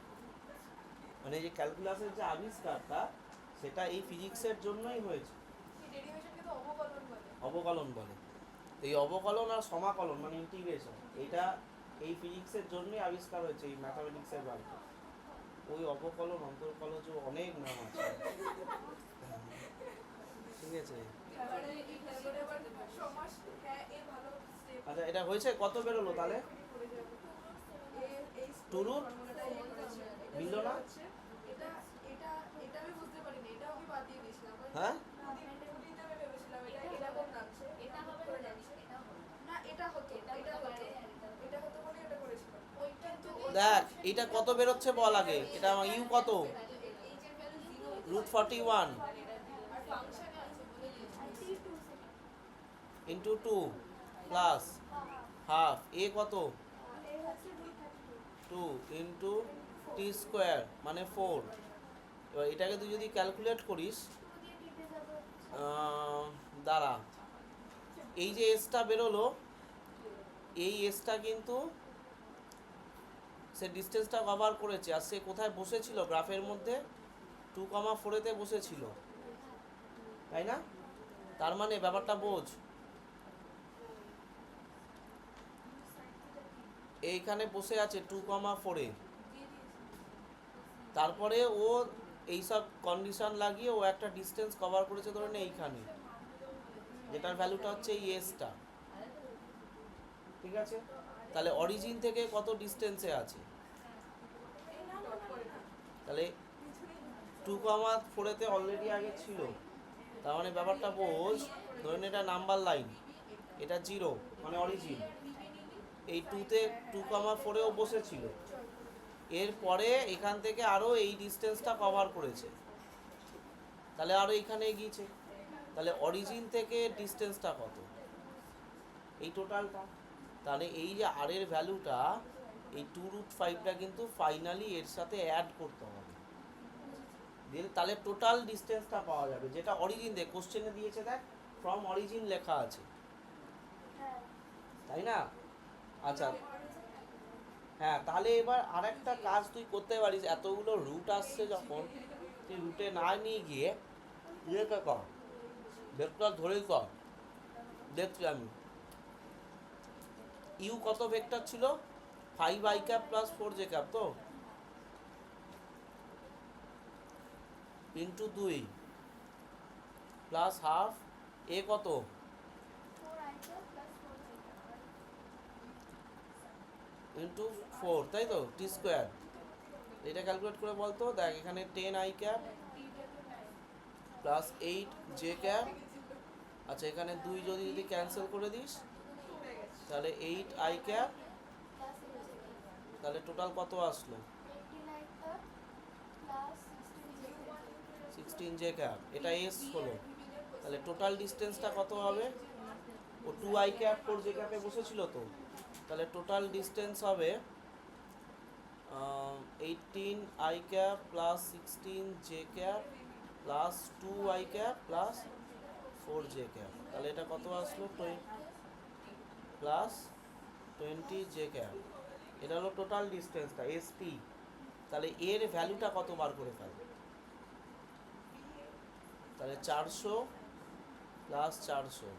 মানে যে ক্যালকুলাসের যে আবিষ্কারটা, সেটা এই ফিজিক্সের জন্যই হয়েছে। অবকলন বলে। এই অবকলন আর সমাকলন মানে ইন্টিগ্রেশন, এটা এই ফিজিক্সের জন্যই আবিষ্কার হয়েছে, এই ম্যাথামেটিক্সের বাইরে। ওই অবকলন অন্তর্কলজ অনেক নাম আছে, ঠিক আছে? আচ্ছা, এটা হয়েছে কত বেরোলো তাহলে? টুরুট মিলল না? হ্যাঁ, দেখ এটা কত বেরোচ্ছে বল আগে। এটা ইউ কত? রুট 41 ইন্টু 2 প্লাস হাফ এ কত? 2 ইন্টু টি স্কোয়ার মানে 4। এবার এটাকে তুই যদি ক্যালকুলেট করিস, দাঁড়া, এই যে এসটা বেরোলো, এই এসটা কিন্তু সে ডিস্টেন্সটা কভার করেছে। আর সে কোথায় বসেছিল গ্রাফের মধ্যে? 2,4-তে বসেছিল, তাই না? তার মানে ব্যাপারটা বোঝ, এইখানে বসে আছে 2,4-এ। তারপরে ও এইসব কন্ডিশন লাগিয়ে ও একটা ডিস্টেন্স কভার করেছে ধরে নে এইখানে, যেটার ভ্যালুটা হচ্ছে এই এসটা, ঠিক ঠিক আছে, তাহলে অরিজিন থেকে কত ডিস্টেন্সে আছে, তাহলে 2,4 অলরেডি আগে ছিল, তার মানে ব্যাপারটা বোঝ। ধরেন এটা নাম্বার লাইন, এটা 0 মানে অরিজিন, এই 2তে 2,4এও বসেছিল, এরপরে এখান থেকে আরও এই ডিস্টেন্সটা কভার করেছে, তাহলে আরও এখানে এগিয়েছে, তাহলে অরিজিন থেকে ডিস্টেন্সটা কত, এই টোটালটা। তাহলে এই যে আর এর ভ্যালুটা, এই 2√5টা কিন্তু ফাইনালি এর সাথে অ্যাড করতে হবে, দিলে তাহলে টোটাল ডিস্টেন্সটা পাওয়া যাবে, যেটা অরিজিন দিয়ে কোশ্চেনে দিয়েছে, দেখ ফ্রম অরিজিন লেখা আছে, তাই না? আচ্ছা, হ্যাঁ, তাহলে এবার আরেকটা কাজ তুই করতে পারিস, এতগুলো রুট আসছে যখন, তুই রুটে না নিয়ে গিয়ে ইয়েকে কর, ভেক্টর ধরেই কর। দেখছি আমি ইউ কত ভেক্টর ছিল, 5i cap plus 4j cap, তো ইন্টু 2 প্লাস হাফ এ কত, ইন্টু 4, তাই তো, টি স্কোয়ার। এটা ক্যালকুলেট করে বলতো, দেখ এখানে 10i cap plus 8j cap, আচ্ছা এখানে 2 যদি ক্যান্সেল করে দিস, তাহলে 8i ক্যাপ, তাহলে টোটাল কত আসলো, 16j ক্যাপ, এটা এস হলো, তাহলে টোটাল ডিস্টেন্সটা কত হবে, ও 2i ক্যাপ 4j ক্যাপে বসেছিল তো, তাহলে টোটাল ডিস্টেন্স হবে 18i cap plus 16j cap plus 2i cap plus 4j cap, তাহলে এটা কত আসলো, প্লাস 20j ক্যাপ, এটা হলো টোটাল ডিস্টেন্সটা এসপি। তাহলে এর ভ্যালুটা কত বার করে ফেলবে, তাহলে 400 প্লাস 400,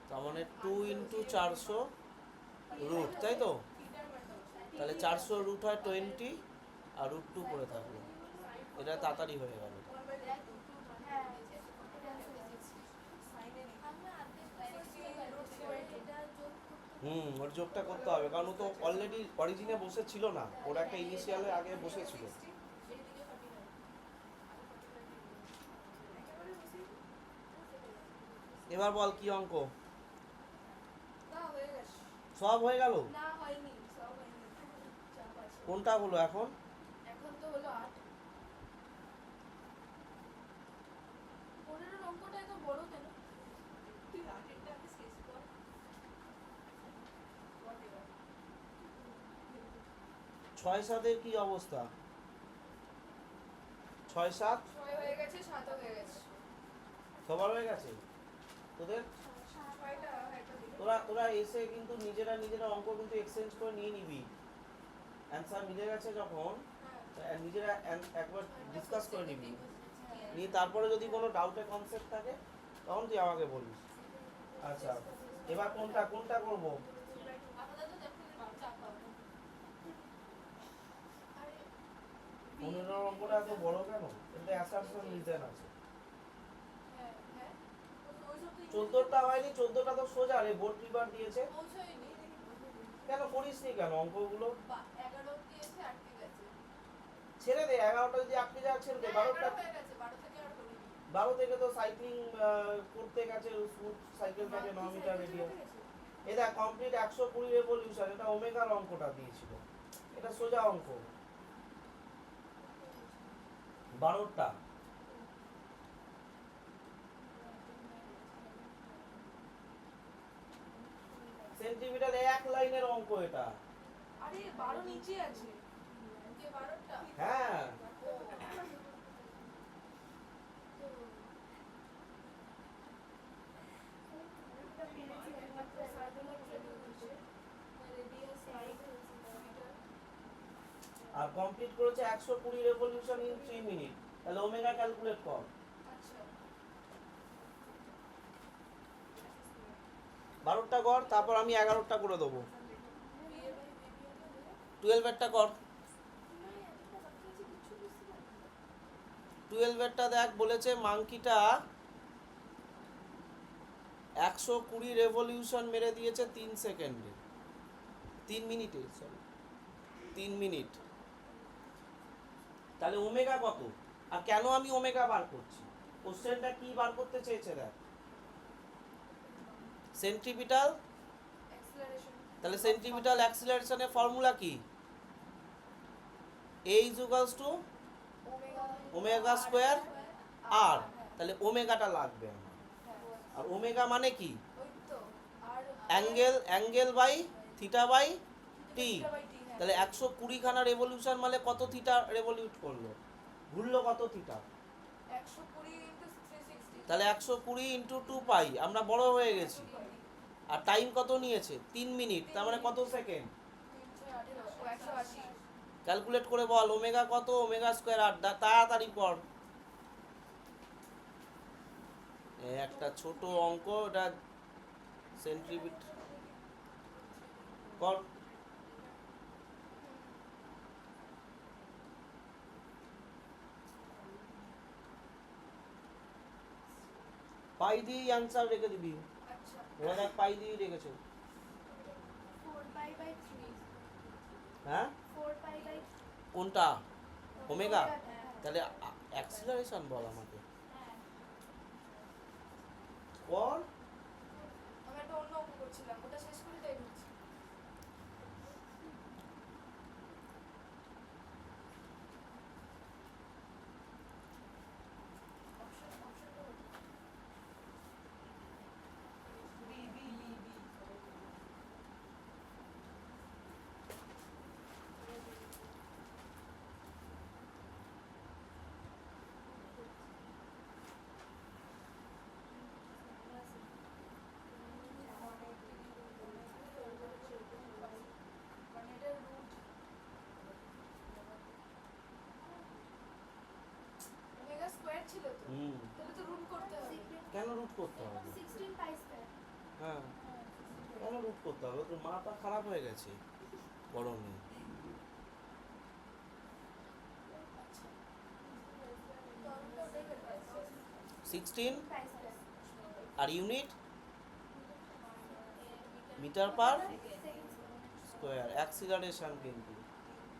তার মানে 2 ইন্টু 400 রুট, তাই তো, তাহলে 400 রুট হয় 20 আর √2 করে থাকলো, এটা তাড়াতাড়ি হয়ে গেল। ওর যোগটা করতে হবে, কারণ ও তো অলরেডি অরিজিনে বসেছিল না, ওর একটা ইনিশিয়ালে আগে বসেছিল। এবার বল কি অঙ্ক, সব হয়ে গেল, কোনটা হলো এখন, এখন তো হলো 8, 15 অঙ্কটা এত বড় কেন, তুই 8টা আগে শেষ কর, 6-7 কি অবস্থা, 6-7 6 হয়ে গেছে, 7ও হয়ে গেছে, সবার হয়ে গেছে তোদের, 6টা একটা দিকে, তোরা এসে কিন্তু নিজেরা অঙ্ক কিন্তু এক্সচেঞ্জ করে নিয়ে নিবি, অ্যান্সার মিলে গেছে যখন নিজেরা একবার ডিসকাস করে নিবি, নিয়ে তারপরে যদি কোনো ডাউটের কনসেপ্ট থাকে তখন তুই আমাকে বলিস। আচ্ছা, এবার কোনটা করব, আপাতত দেখো চাপ পাবো, 15 অঙ্কটা এত বড় কেন, এটা অ্যাসাম্পশন রিজন আছে, হ্যাঁ হ্যাঁ, ওই সব তো 14টা হয়নি, 14টা তো সোজা রে, বোর্ড পেপার দিয়েছে, পৌঁছায়নি, কেন করিসনি কেন অঙ্কগুলো, 11 দিয়েছে, 8 গেছে, ছেড়ে দে, 11টা যদি আটকে যায় ছেড়ে দে, 12টা হয়ে গেছে, 12 থেকে আর করিনি, 12 থেকে তো সাইক্লিং করতে গেছে, স্মুথ সাইকেলটাকে 9 মিটার রেডিয়াস, এটা কমপ্লিট 120 রেভলিউশন, এটা ওমেগার অঙ্কটা দিয়েছিল, এটা সোজা অঙ্ক, 12টা সেন্টিমিটার এক লাইনের অঙ্ক এটা, আরে 12 নিচে আছে, কে 12টা, হ্যাঁ আর কমপ্লিট করেছে 120 রেভলিউশন ইন 3 মিনিট, তাহলে ওমেগা ক্যালকুলেট কর, আচ্ছা 12টা কর, তারপর আমি 11টা করে দেবো, 12এরটা কর, 12এরটা দেখ, বলেছে মাংকিটা 120 রেভলিউশন মেরে দিয়েছে 3 সেকেন্ডে, 3 মিনিটে, সরি 3 মিনিট। তাহলে ওমেগা কত? আর কেন আমি ওমেগা বার করছি? কোশ্চেনটা কি বার করতে চেয়েছে দেখ, সেন্ট্রিপিটাল। অ্যাক্সিলারেশন। তাহলে সেন্ট্রিপিটাল অ্যাক্সিলারেশনের ফর্মুলা কি? a is equals to omega square r, তাহলে ওমেগাটা লাগবে আমার। আর ওমেগা মানে কি? ওই তো আর angle by theta by T. তাহলে 120 খানা রেভলিউশন মানে কত থিটা রেভলিউট করলো, ঘুরলো কত থিটা? 120 ইনটু 360। তাহলে 120 ইন্টু 2 পাই, আমরা বড় হয়ে গেছি। আর টাইম কত নিয়েছে? 3 মিনিট, তার মানে কত সেকেন্ড? 180। ক্যালকুলেট করে বল ওমেগা কত, ওমেগা স্কোয়ার আর, তাড়াতাড়ি কর। একটা ছোট অঙ্ক, এটা সেন্ট্রিপিট কর। পাই দিয়ে অ্যান্সার রেখে দিবি, আচ্ছা ওরা দেখ পাই দিয়ে রেখেছে। 4π/3। হ্যাঁ 4π/3। কোনটা? ওমেগা। তাহলে অ্যাক্সিলারেশন বল আমাকে কর। আমি একটা অন্য অঙ্ক করছিলাম, ওটা শেষ করে তাই ঢুকছি। মানে এটা রুট ওমেগা স্কয়ার ছিল তো, হুম, তাহলে তো রুট করতে হবে। কেন রুট করতে হবে? 16π²। হ্যাঁ কেন রুট করতে হবে? তোর মাথা খারাপ হয়ে গেছে গরমে। আচ্ছা তো আমি তো ওটাই বের করছি। 16 16π²। আর unit metre per square. Acceleration কিন্তু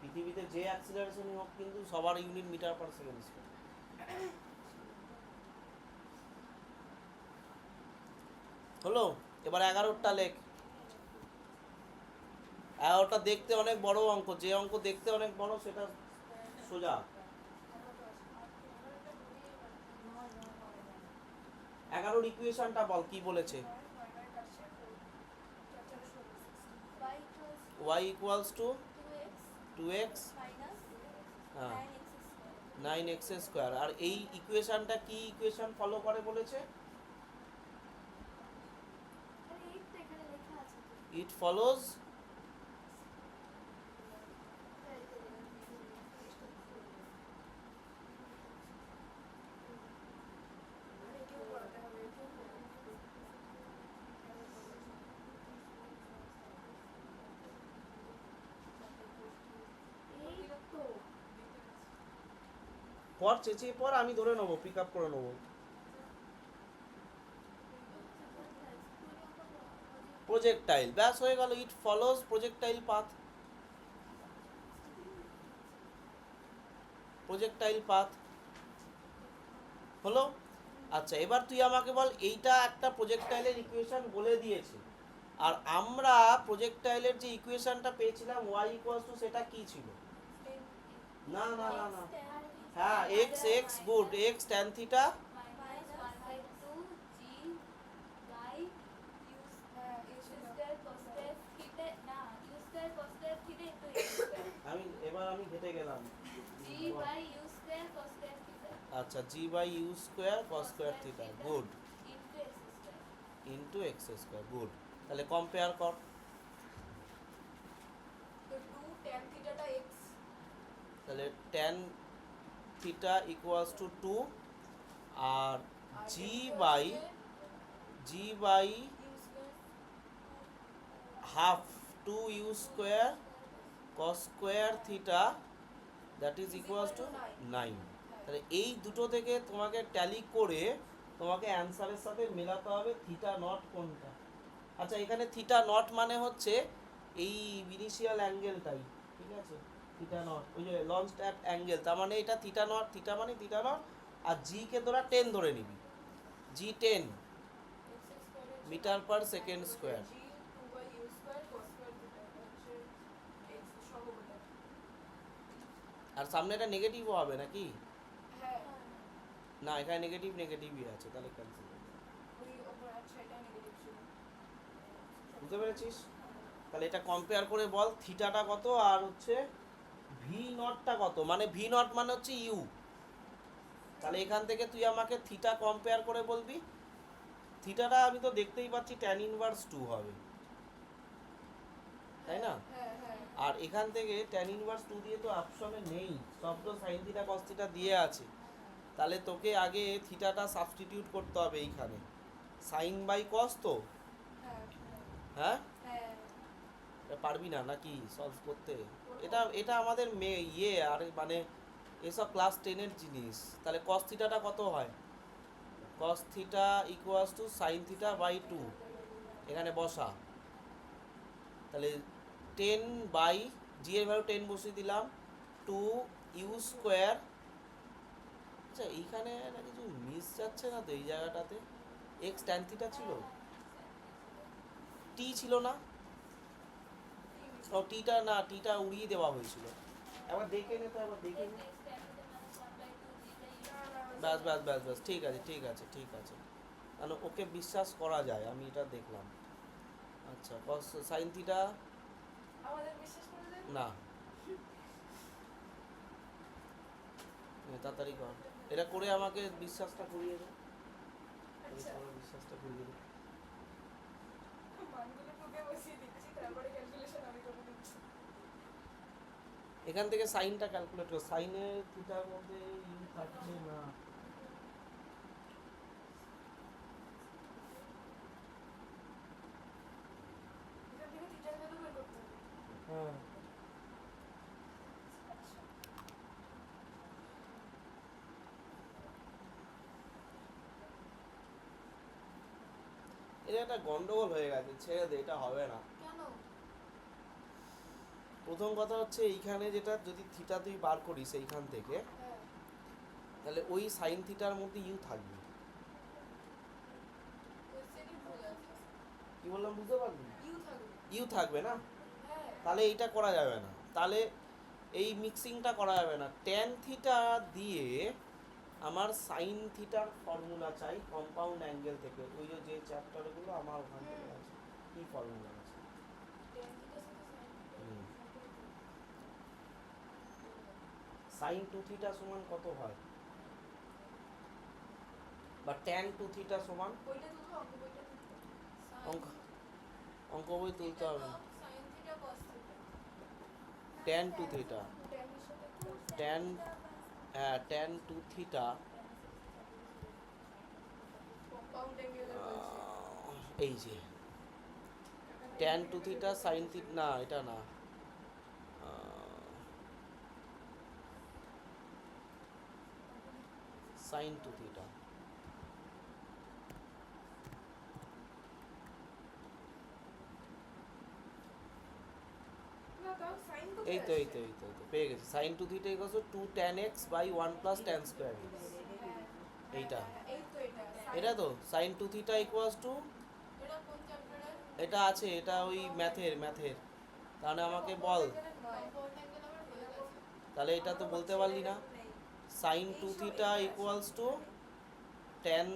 পৃথিবীতে যে অ্যাক্সিলারেশনই হোক কিন্তু সবার unit metre per second square. হলো, এবার 11টা লেখ। 11টা দেখতে অনেক বড় অঙ্ক, যে অঙ্ক দেখতে অনেক বড় সেটা সোজা। 11 ইকুয়েশনটা বল কি বলেছে? y ইকুয়ালস টু 2x, হ্যাঁ 9x স্কোয়ার। আর এই ইকুয়েশনটা কি ইকুয়েশন ফলো করে বলেছে? ইট ফলোজ পর, চেঁচিয়ে পর, আমি ধরে নেবো, পিক আপ করে নেবো। প্রজেক্টাইল, ব্যাস হয়ে গেল। It follows projectile path. Projectile path হলো। আচ্ছা এবার তুই আমাকে বল, এইটা একটা প্রজেক্টাইলের ইকুয়েশন বলে দিয়েছে, আর আমরা প্রজেক্টাইলের যে ইকুয়েশনটা পেয়েছিলাম y ইকুয়ালস টু, সেটা কি ছিল? না না না না, হ্যাঁ x, x good, x tan theta. আমি এবার আমি ঘেটে গেলাম। আচ্ছা g by u square cos square theta, good, into x square, good. তাহলে কম্পেয়ার কর। তাহলে ট্যান থিটা ইকুয়ালস টু 2, আর g by half 2 u square cos square theta, that is equals to 9। তাহলে এই দুটো থেকে তোমাকে ট্যালি করে তোমাকে অ্যান্সারের সাথে মেলাতে হবে থিটা নট কোনটা। আচ্ছা এখানে থিটা নট মানে হচ্ছে এই ইনিশিয়াল অ্যাঙ্গেলটাই, ঠিক আছে, থিটা নট, ওই যে লঞ্চ অ্যাট অ্যাঙ্গেল, তার মানে এটা থিটা নট, থিটা মানে থিটা নট, আর জি কে তোরা 10 ধরে নিবি, জি 10 metre per second square. G 2/u square cos square theta হচ্ছে x সহগটা। আর সামনে এটা নেগেটিভও হবে নাকি? হ্যাঁ না, এখানে নেগেটিভ নেগেটিভই আছে, তাহলে ক্যান্সেল। ওই ওপর আচ্ছা এটা নেগেটিভ ছিল। বুঝতে পেরেছিস? তাহলে এটা কম্পেয়ার করে বল থিটাটা কত আর হচ্ছে ভি নটটা কত, মানে ভি নট মানে হচ্ছে ইউ। তাহলে এখান থেকে তুই আমাকে থিটা কম্পেয়ার করে বলবি। থিটাটা আমি তো দেখতেই পাচ্ছি tan ইনভার্স 2 হবে, তাই না? হ্যাঁ হ্যাঁ আর এখান থেকে tan ইনভার্স 2 দিয়ে তো অপশনে নেই, সব তো sin থিটা cos থিটা দিয়ে আছে। তাহলে তোকে আগে থিটাটা সাবস্টিটিউট করতে হবে এইখানে, sin বাই cos তো, হ্যাঁ হ্যাঁ? হ্যাঁ এটা পারবি না নাকি সলভ করতে? এটা এটা আমাদের ইয়ে আর মানে এসব ক্লাস 10-এর জিনিস। তাহলে cos থিটাটা কত হয়? cos theta equals to sin theta by 2, এখানে বসা। তাহলে 10 বাই জি এর ভ্যালু 10 বসিয়ে দিলাম, 2 ইউ স্কোয়ার। আচ্ছা এইখানে না কিছু মিস যাচ্ছে না তো এই জায়গাটাতে? এক্স ট্যান থিটা ছিল, টি ছিল না? ও টিটা না, টিটা উড়িয়ে দেওয়া হয়েছিল। একবার দেখে নে তো, একবার দেখে নে। ব্যাস ব্যাস ব্যাস ব্যাস, ঠিক আছে ঠিক আছে ঠিক আছে, কারণ ওকে বিশ্বাস করা যায়, আমি এটা দেখলাম। আচ্ছা কস সাইন থিটা আমাদের বিশ্বাস করে দেন না, তাড়াতাড়ি কর, এটা করে আমাকে বিশ্বাসটা করিয়ে দে, আচ্ছা বিশ্বাসটা করিয়ে দে। মানগুলো তোকে বসিয়ে দিচ্ছি তারপরে ক্যালকুলেশন আমি করে দিচ্ছি। এখান থেকে সাইনটা ক্যালকুলেট কর, সাইনের থিটার মধ্যে ইউ থাকবে না। এখান থেকে থিটার ভ্যালু বের করতে হবে। হ্যাঁ আচ্ছা এটা একটা গন্ডগোল হয়ে গেছে, ছেড়ে দে, এটা হবে না। কেন? প্রথম কথা হচ্ছে এইখানে যেটা যদি থিটা তুই বার করিস এইখান থেকে, হ্যাঁ তাহলে ওই সাইন থিটার মধ্যে ইউ থাকবে। কোশ্চেনই ভুল আছে। কি বললাম বুঝতে পারলি? ইউ থাকবে। ইউ থাকবে না, হ্যাঁ তাহলে এইটা করা যাবে না, তাহলে এই মিক্সিংটা করা যাবে না। ট্যান থিটা দিয়ে আমার সাইন থিটার ফর্মুলা চাই কম্পাউন্ড অ্যাঙ্গেল থেকে, ওই যে চ্যাপ্টারগুলো আমার ওখান থেকে আছে, কি ফর্মুলা আছে? tan থিটার সাথে sin হুম। সাইন 2 থিটা সমান কত হয়, বা ট্যান 2 থিটা সমান? ওইটা তুলবো অঙ্ক বইটা তুলবো। অঙ্ক অঙ্ক বই তুলতে হবে। sin theta cos theta tan 2 theta, tan এর সাথে cos ট্যান, হ্যাঁ ট্যান 2 থিটা, কম্পাউন্ড অ্যাঙ্গেল বলছি। এই যে ট্যান 2 থিটা সাইন থিটা, না এটা না, সাইন 2 থিটা। না তাও sin তো এই তো এই তো এই তো এই তো পেয়ে গেছি, sine 2 theta equals to 2 tan x by 1 plus tan square x। এইটা এই তো এটা এটা তো সাইন 2 থিটা ইকুয়ালস টু, এটা কোন চ্যাপ্টারে? এটা আছে, এটা ওই ম্যাথের, তাহলে আমাকে বল, কম্পাউন্ড অ্যাঙ্গেল আমার হয়ে গেছে। তাহলে এটা তো বলতে পারলি না। Sine 2 theta equals to tan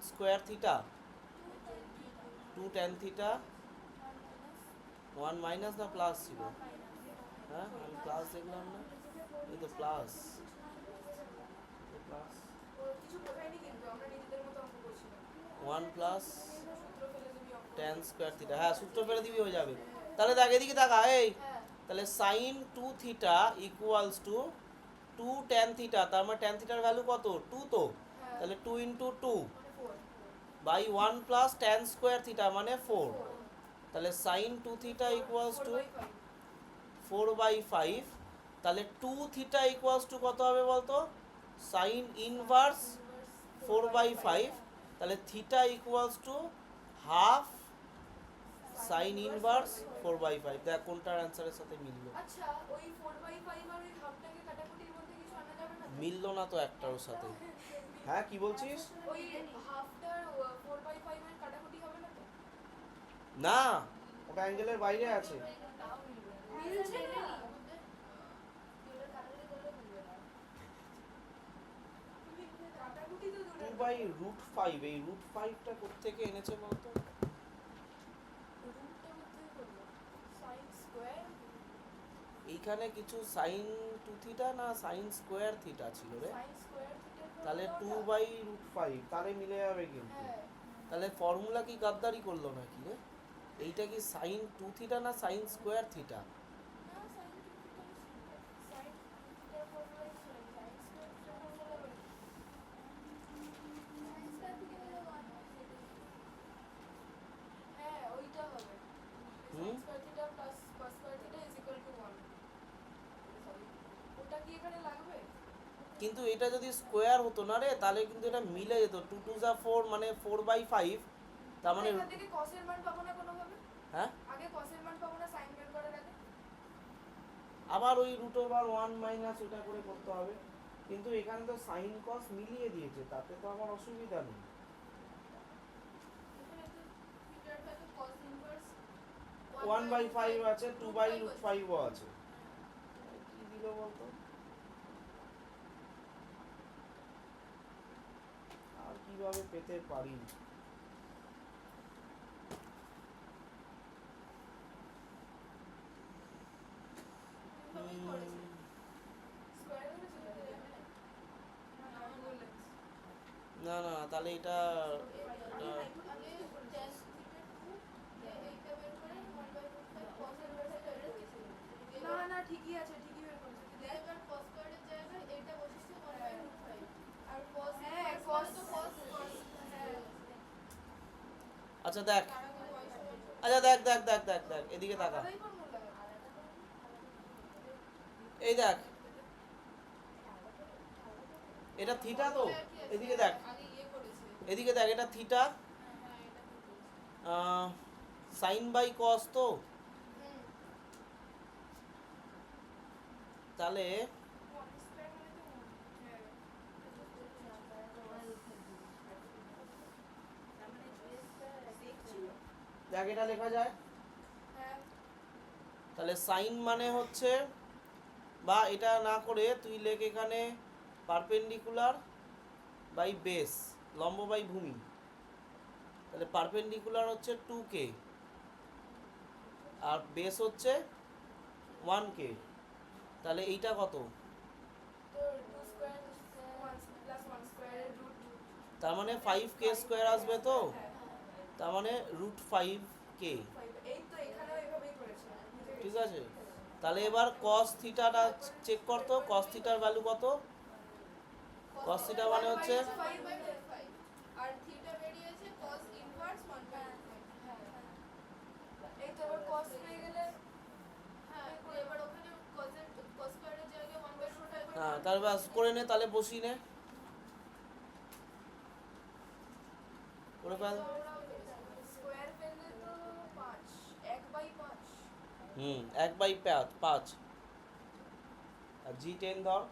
square theta, 2 tan theta, 1 minus না প্লাস ছিল? হ্যাঁ আমি প্লাস দেখলাম না, এই তো প্লাস, প্লাস ও কিছু বোঝায়নি কিন্তু আমরা নিজেদের মতো অঙ্ক করছিলাম। 1 প্লাস সূত্র ফেলে দিবি অঙ্ক। tan স্কয়ার থিটা, হ্যাঁ সূত্র ফেলে দিবি হয়ে যাবে। তাহলে দেখ এদিকে তাকা, এই হ্যাঁ তাহলে sine 2 theta equals to 2 tan theta, তার মানে tan থিটার ভ্যালু কত 2 তো, হ্যাঁ তাহলে 2 ইন্টু 2 মানে 4 by 1 plus tan square theta মানে 4, তাহলে sine 2 theta equals to 4 by 5, তাহলে 2 থিটা ইকুয়ালস টু কত হবে বলতো, সাইন ইনভার্স 4 বাই 5, তাহলে theta equals to half sign inverse 4/5, দেখ কোনটার অ্যান্সারের সাথে মিললো। আচ্ছা ওই 4/5 আর ওই হাফটাকে কাটাকুটির মধ্যে কিছু আনা যাবে না তো? মিললো না তো একটার সাথে। হ্যাঁ কি বলছিস? ওই হাফটার 4/5 এর কাটাকুটি হবে না তো? না, ওটা অ্যাঙ্গেলের বাইরে আছে। মিলছে না। কাটাকুটি তো টু দূরের বাই কথা। রুট ফাইভ, এই রুট ফাইভটা কোত্থেকে এনেছে বলতো? রুটটা কোথায় করবো? Sine square. এইখানে কিছু সাইন টু থিটা না সাইন স্কোয়ার থিটা ছিল রে। সাইন স্কোয়ার থিটার তাহলে 2/√5 তাহলে মিলে যাবে কিন্তু। হ্যাঁ। তাহলে ফর্মুলা কি গাদ্দারি করলো নাকি রে? এইটা কি সাইন টু থিটা না সাইন স্কোয়ার থিটা? না সাইন থিটা সাইন থিটার ফর্মুলা ছিল সাইন স্কোয়ার থিটার ফর্মুলা বলি। সাইন স্কোয়ার থিটা হলো 1 হ্যাঁ ওইটা হবে। Hmm? Sine square theta plus cos square theta is equal to 1। Sorry ওটা কি এখানে লাগবে? কিন্তু এটা যদি স্কোয়ার হতো না রে তাহলে কিন্তু এটা মিলে যেত। 2 2 যা 4 মানে 4/5, তার মানে এখান থেকে cos এর মান পাবো না কোনোভাবে? হ্যাঁ আগে cos এর মান পাবো না সাইন বের করার আগে? আবার ওই √1 মাইনাস ওটা করে করতে হবে। কিন্তু এখানে তো সাইন কস মিলিয়ে দিয়েছে, তাতে তো আমার অসুবিধা নেই। এখানে তো থিটার ভ্যালু cos ইনভার্স 1/5 আছে, 2/√5 ও আছে। কি দিল বলতো? আর কিভাবে পেতে পারি? স্কোয়ার ধরে চলে যাবে না? না বললে না না তাহলে এটা না না ঠিকই আছে ঠিকই বের করেছে হ্যাঁ cos আচ্ছা দেখ, আচ্ছা দেখ দেখ দেখ দেখ দেখ এদিকে তাকা। আলাদাই ফর্মুলা এই দেখ, এটা থিটা তো, এদিকে দেখ, আগে ইয়ে করেছে এদিকে দেখ, এটা থিটা হ্যাঁ এটা করেছে সাইন বাই কস তো, তাহলে দেখ এটা লেখা যায়। তাহলে সাইন মানে হচ্ছে, বা এটা না করে তুই লেখ এখানে পারপেন্ডিকুলার বাই বেস, লম্ব বাই ভূমি। তাহলে পারপেন্ডিকুলার হচ্ছে 2k আর বেস হচ্ছে 1k। তাহলে এইটা কত? তার মানে 5k স্কোয়ার আসবে তো, তার মানে √5k। ঠিক আছে, তাহলে এবার cos থিটাটা চেক কর তো, cos থিটার ভ্যালু কত? cos থিটা মানে হচ্ছে আর থিটা বেরিয়েছে cos ইনভার্স 1/5 এই তো এবার cos পেয়ে গেলে হ্যাঁ এবার ওখানে cos এর cos স্কয়ারের জায়গায় 1/5 হ্যাঁ তাহলে বাস করে নে, তাহলে বসিয়ে নে করে ফেল। স্কয়ার পেলে তো 5 1/5 1/5 আর g10 ধর।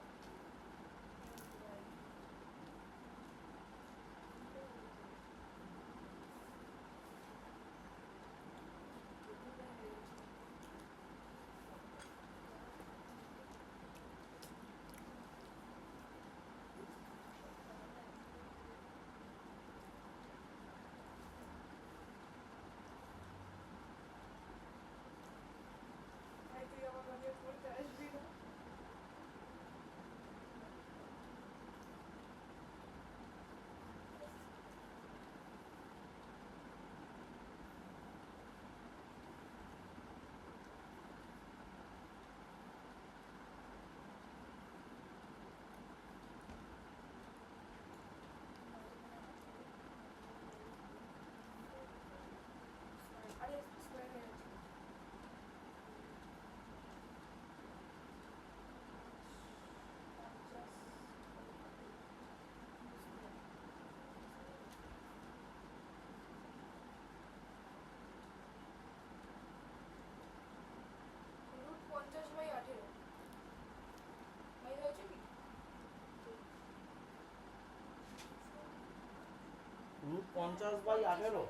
50/18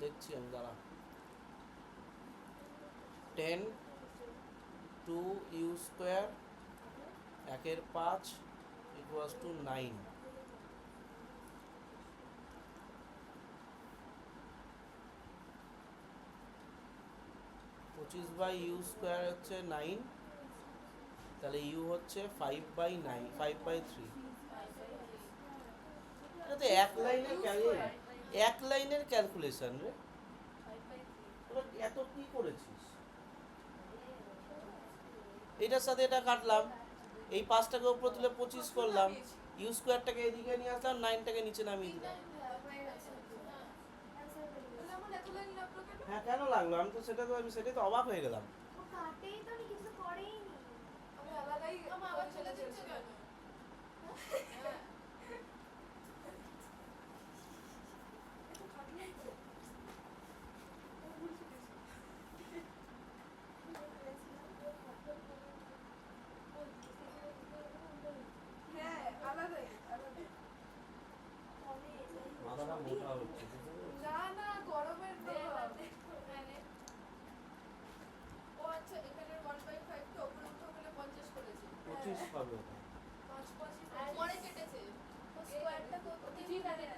দেখছি আমি, দাঁড়া। 10 2u square 1/5 equals to 9। 25/u square হচ্ছে 9, তাহলে u হচ্ছে 5/9, 5/3। এটা তো এক লাইনের ক্যালকুলেশন রে। তোরা এত কি করেছিস? এটার সাথে এটা কাটলাম, এই 5টাকে উপরে তুলে 25 করলাম, ইউ স্কোয়ারটাকে এদিকে নিয়ে আসলাম, 9টাকে নিচে নামিয়ে দিলাম। হ্যাঁ, কেন লাগলো? আমি সেটাই তো অবাক হয়ে গেলাম। কাটেই তো নি, কিছু করেই নি। আমি আলাদাই আবার চলে যাচ্ছে কেন? হ্যাঁ, আলাদাই আলাদাই। মাথাটা মোটা হচ্ছে। না না, গরমের প্রভাব। ও আচ্ছা, এখানে 1/5 তো উপরে উঠে বলে 50 করেছে। 25 পাবে ওটা। 5 পরে কেটেছে। ও স্কয়ারটা কত কিছুই জানে না।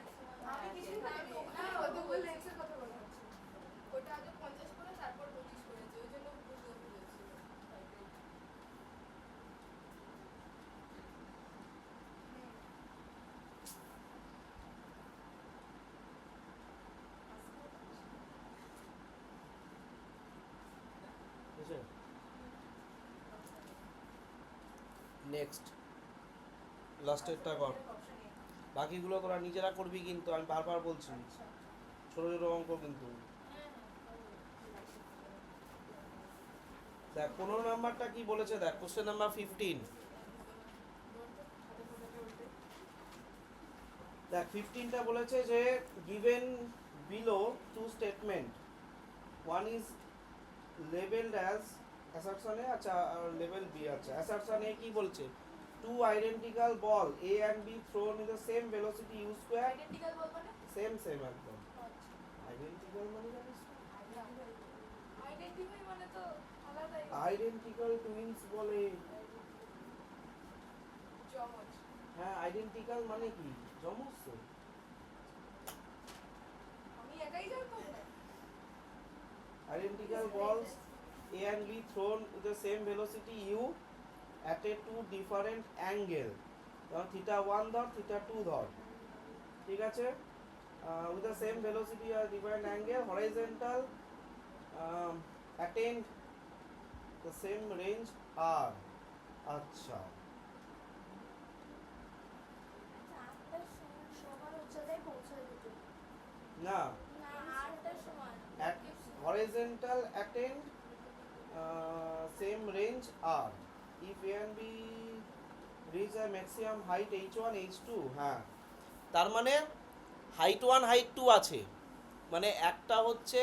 আমি কিছুই জানি না। কত বলে এক্সের কথা বলা হচ্ছে। ওটা আগে 50 করে তারপর 25 করেছে। ওই জন্য বুঝতে পেরেছি। বুঝলে? নেক্সট লাস্টেরটা কর, বাকিগুলো তোরা নিজেরা করবি, কিন্তু আমি বারবার বলছি ছোট ছোট অঙ্ক কিন্তু। দেখ 15 নাম্বারটা কি বলেছে, দেখ কোশ্চেন নাম্বার 15। দেখ 15টা বলেছে যে given below two statement, one is labeled as assertion A, আচ্ছা লেভেল বি, আচ্ছা assertion A কি বলছে, two identical ball A and B thrown with the same velocity u square, identical বলবো না? সেম একদম। আইডেন্টিক্যাল মানে জানিস না? আইডেন্টিফাই মানে তো আলাদাই। আইডেন্টিক্যাল টুইনস বলে। জমজ। হ্যাঁ, আইডেন্টিক্যাল মানে কি? যমজ তো। আমি একাই জানতাম না। Identical balls A and B thrown with the same velocity u at a two different angle, যেমন θ1 ধর, θ2 ধর, ঠিক আছে, with the same velocity or different angle, horizontal, attain the same range r। আচ্ছা, সবার উচ্চতায় পৌঁছায় দুটো। না, না, 8টার সমান। at horizontal attain same range r if A and B reach a maximum height h1 h2। হ্যাঁ, তার মানে হাইট 1 হাইট 2 আছে, মানে একটা হচ্ছে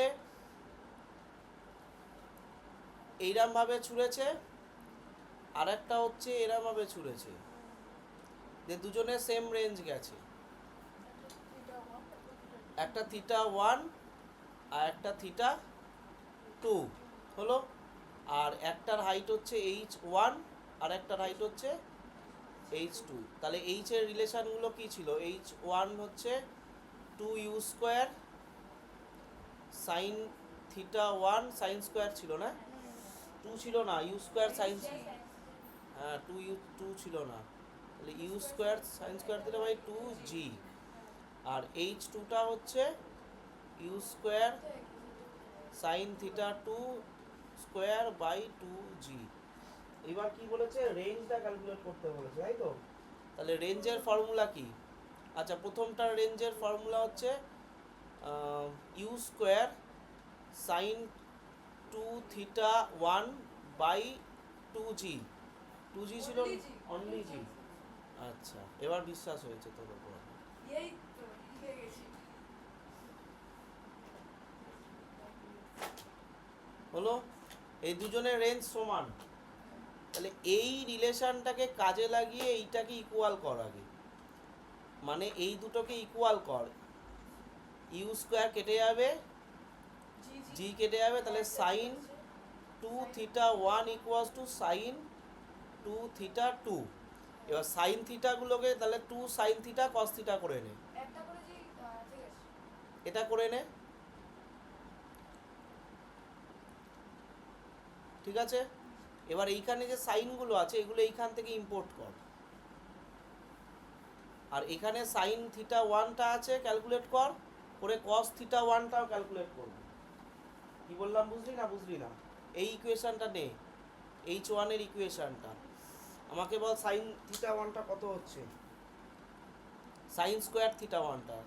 এইরকম ভাবে ছুঁড়েছে, আর একটা হচ্ছে এরকম ভাবে ছুঁড়েছে, যে দুজনের সেম রেঞ্জ গেছে, একটা θ1 আর একটা θ2 হলো, আর একটার হাইট হচ্ছে h1 আর একটার হাইট হচ্ছে h2। তাহলে h এর রিলেশনগুলো কি ছিল? h1 হচ্ছে 2u square sine θ1 sine square ছিল না, 2 ছিল না, u স্কোয়ার সাইন, হ্যাঁ 2 ছিল না, তাহলে u স্কোয়ার সাইন স্কোয়ার দিলে ভাই 2g, আর h2টা হচ্ছে u square sine θ2 square by 2g। এবার কি বলেছে? রেঞ্জটা ক্যালকুলেট করতে বলেছে, তাই তো? তাহলে রেঞ্জের ফর্মুলা কি? আচ্ছা, প্রথমটার রেঞ্জের ফর্মুলা হচ্ছে you square sine 2θ1 by 2g। 2g ছিল অনলি জি। আচ্ছা, এবার বিশ্বাস হয়েছে তোর উপর। এই তো লিখে গেছি। হলো, এই দুজনের রেঞ্জ সমান, তাহলে এই রিলেশনটাকে কাজে লাগিয়ে এইটাকে ইকুয়াল কর আগে, মানে এই দুটোকে ইকুয়াল কর। ইউ স্কোয়ার কেটে যাবে, জি কেটে যাবে, তাহলে সাইন 2θ1 ইকুয়ালস টু সাইন 2θ2। এবার সাইন থিটাগুলোকে তাহলে 2 সাইন থিটা কস থিটা করে নে, একটা করে জি ঠিক আছে। এটা করে নে, ঠিক আছে। এবার এইখানে যে সাইনগুলো আছে এগুলো এইখান থেকে ইম্পোর্ট কর, আর এখানে সাইন থিটা ওয়ানটা আছে ক্যালকুলেট কর, করে কস থিটা ওয়ানটাও ক্যালকুলেট করবি। কি বললাম বুঝলি না বুঝলি না? এই ইকুয়েশনটা নে, H1 এর ইকুয়েশনটা আমাকে বল, সাইন থিটা ওয়ানটা কত হচ্ছে, সাইন স্কোয়ার থিটা ওয়ানটা,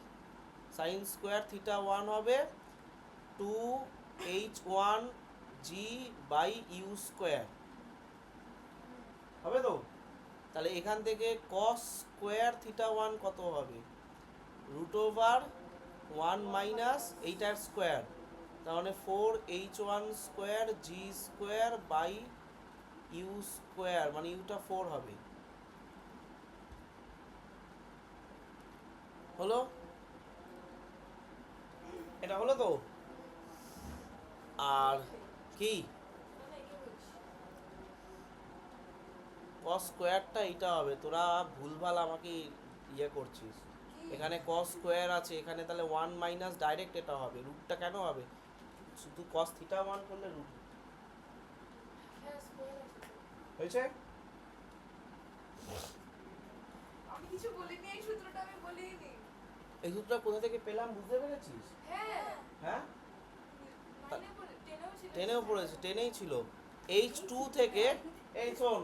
সাইন স্কোয়ার থিটা ওয়ান হবে 2h1 G by u square, হবে তো? তাহলে এখান থেকে কস স্কোয়ার থিটা ওয়ান কত হবে, রুট ওভার 1 মাইনাস এইটার স্কোয়ার, তার মানে 4h1 square g square by u square, মানে ইউটা 4 হবে। হলো? এটা হলো তো? আর কি কস স্কোয়ারটা এইটা হবে, তোরা ভুলভাল আমাকে ইয়ে করছিস। এখানে কস স্কোয়ার আছে, এখানে তাহলে 1 মাইনাস ডাইরেক্ট এটা হবে, রুটটা কেন হবে, শুধু কস থিটা 1 করলে রুট হ্যাঁ স্কোয়ার আছে। হয়েছে। আমি কিছু বলিনি, এই সূত্রটা আমি বলিনি। এই সূত্রটা কোথা থেকে পেলাম বুঝতে পেরেছিস? হ্যাঁ হ্যাঁ, মাইনে বলে টেনেও ছিল। টেনেও পড়েছে, টেনেই ছিল। H2 থেকে, এই শোন,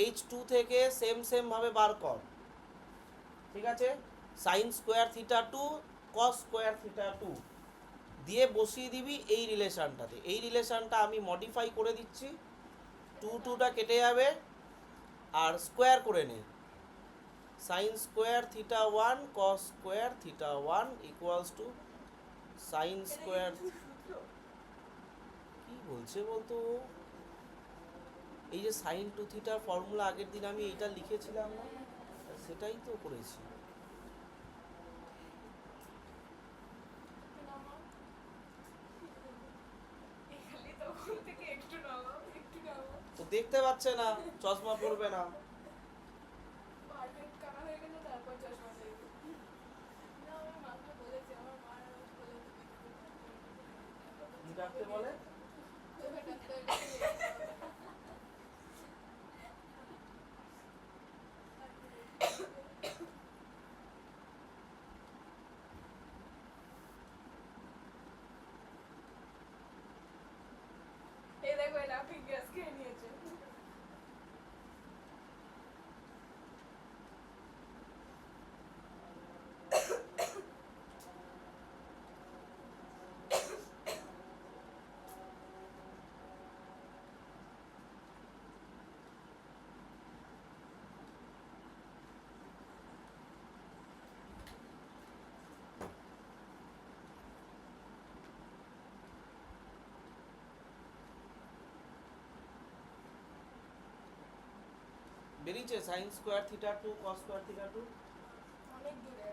H2 থেকে সেম সেম ভাবে বার কর, ঠিক আছে। সাইন স্কোয়ার থিটা 2 কস স্কোয়ার থিটা 2 দিয়ে বসিয়ে দিবি এই রিলেশনটাতে। এই রিলেশনটা আমি মডিফাই করে দিচ্ছি, 2টা কেটে যাবে, আর স্কোয়ার করে নে, sign square theta 1 cos square theta 1 equals to sine square. কি বলছে বলতো, এই যে সাইন 2 থিটার ফর্মুলা আগের দিন আমি এইটা লিখেছিলাম না, সেটাই তো করেছি। খালি তখন থেকে একটু নামাও একটু নামাও, তো দেখতে পাচ্ছে না, চশমা পরবে না। পারফেক্ট কানা হয়ে গেলে তারপর চশমা চাইবে। না আমার মাকে বলেছে, আমার মা বলে কি ডাকতে বলে? তোকে ডাক্তার এই দেখো এই লাফিং গ্যাস খেয়ে নিয়েছে। বেরিয়েছে সাইন স্কোয়ার থিটা 2 কস স্কোয়ার থিটা 2। অনেক দূরে।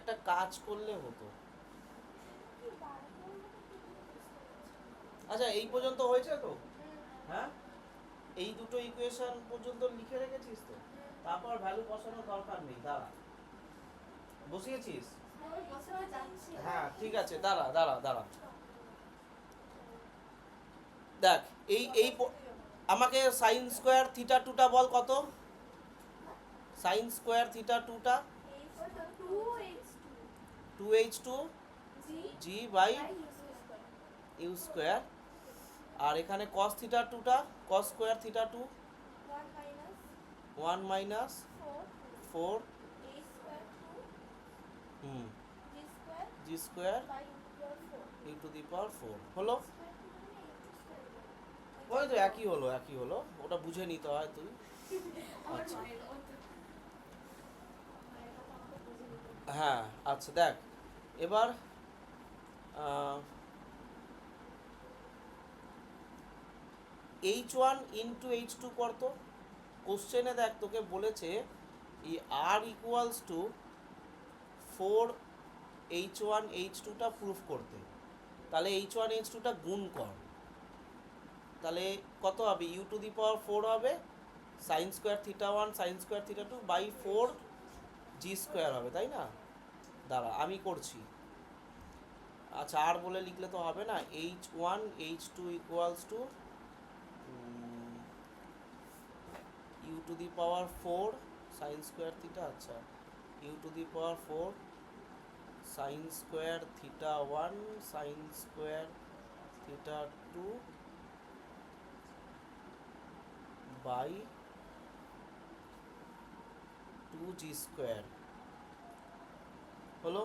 একটা কাজ করলে হতো। কি বার করবো তো কি করে বুঝতে পারছি না। আচ্ছা এই পর্যন্ত হয়েছে তো? হ্যাঁ, এই দুটো ইকুয়েশন পর্যন্ত লিখে রেখেছিস তো? তারপর ভ্যালু বসানোর দরকার নেই, দাঁড়া। বসিয়েছিস? আমি বসাতে যাচ্ছি। হ্যাঁ ঠিক আছে, দাঁড়া দাঁড়া দাঁড়া। দেখ আমাকে সাইন স্কোয়ার থিটা টুটা বল কত? সাইন স্কোয়ার থিটা টুটা এই তো 2h2 2h2 g g by by u square u square. আর এখানে cos থিটা টুটা cos square theta two 1 minus 1 minus 4 4 a square 2 hmm g square g square by u to the power 4 e to the power 4 হলো। square to মানে a square ওই তো একই হলো, ওটা বুঝে নিতে হয় তুই। আমার আচ্ছা। মায়ের মতো মায়ের কথা আমাকে বুঝে নিতে হবে। হ্যাঁ আচ্ছা দেখ এবার h1 ইন্টু h2 করতো। কোশ্চেনে দেখ তোকে বলেছে এই r ইকুয়ালস টু 4 h1 h2টা প্রুফ করতে। তাহলে h1 h2টা গুণ কর, তাহলে কত হবে? ইউ টু দি পাওয়ার 4 হবে sine square theta 1 sine square theta 2 by 4 g square হবে, তাই না? দাঁড়া আমি করছি। আচ্ছা আর বলে লিখলে তো হবে না। h1 h2 equals to u to the power 4 sine square theta, আচ্ছা u to the power 4 sine square theta 1 sine square theta 2 by 2g square হলো।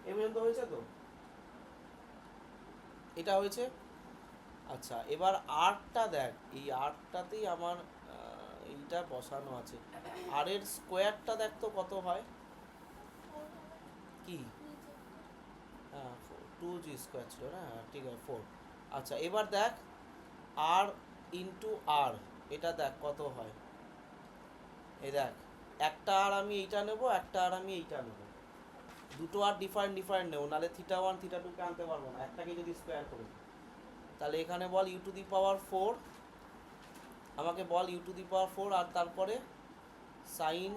এই পর্যন্ত হয়েছে তো? এটা হয়েছে। আচ্ছা এবার আরটা দেখ, এই আরটাতেই আমার এইটা বসানো আছে। আর এর স্কোয়ারটা দেখ তো কত হয়? কি? হ্যাঁ 2g স্কোয়ার ছিল না, হ্যাঁ ঠিক আছে 4। আচ্ছা এবার দেখ আর ইন্টু আর, এটা দেখ কত হয়। এই দেখ একটা আর আমি এইটা নেব, একটা আর আমি এইটা নেব, দুটো আর ডিফারেন্ট নেব, নাহলে থিটা 1 থিটা 2কে আনতে পারবো না, একটাকে যদি স্কোয়ার করে দিই। তাহলে এখানে বল ইউ টু দি পাওয়ার 4, আমাকে বল ইউ টু দি পাওয়ার 4 আর তারপরে সাইন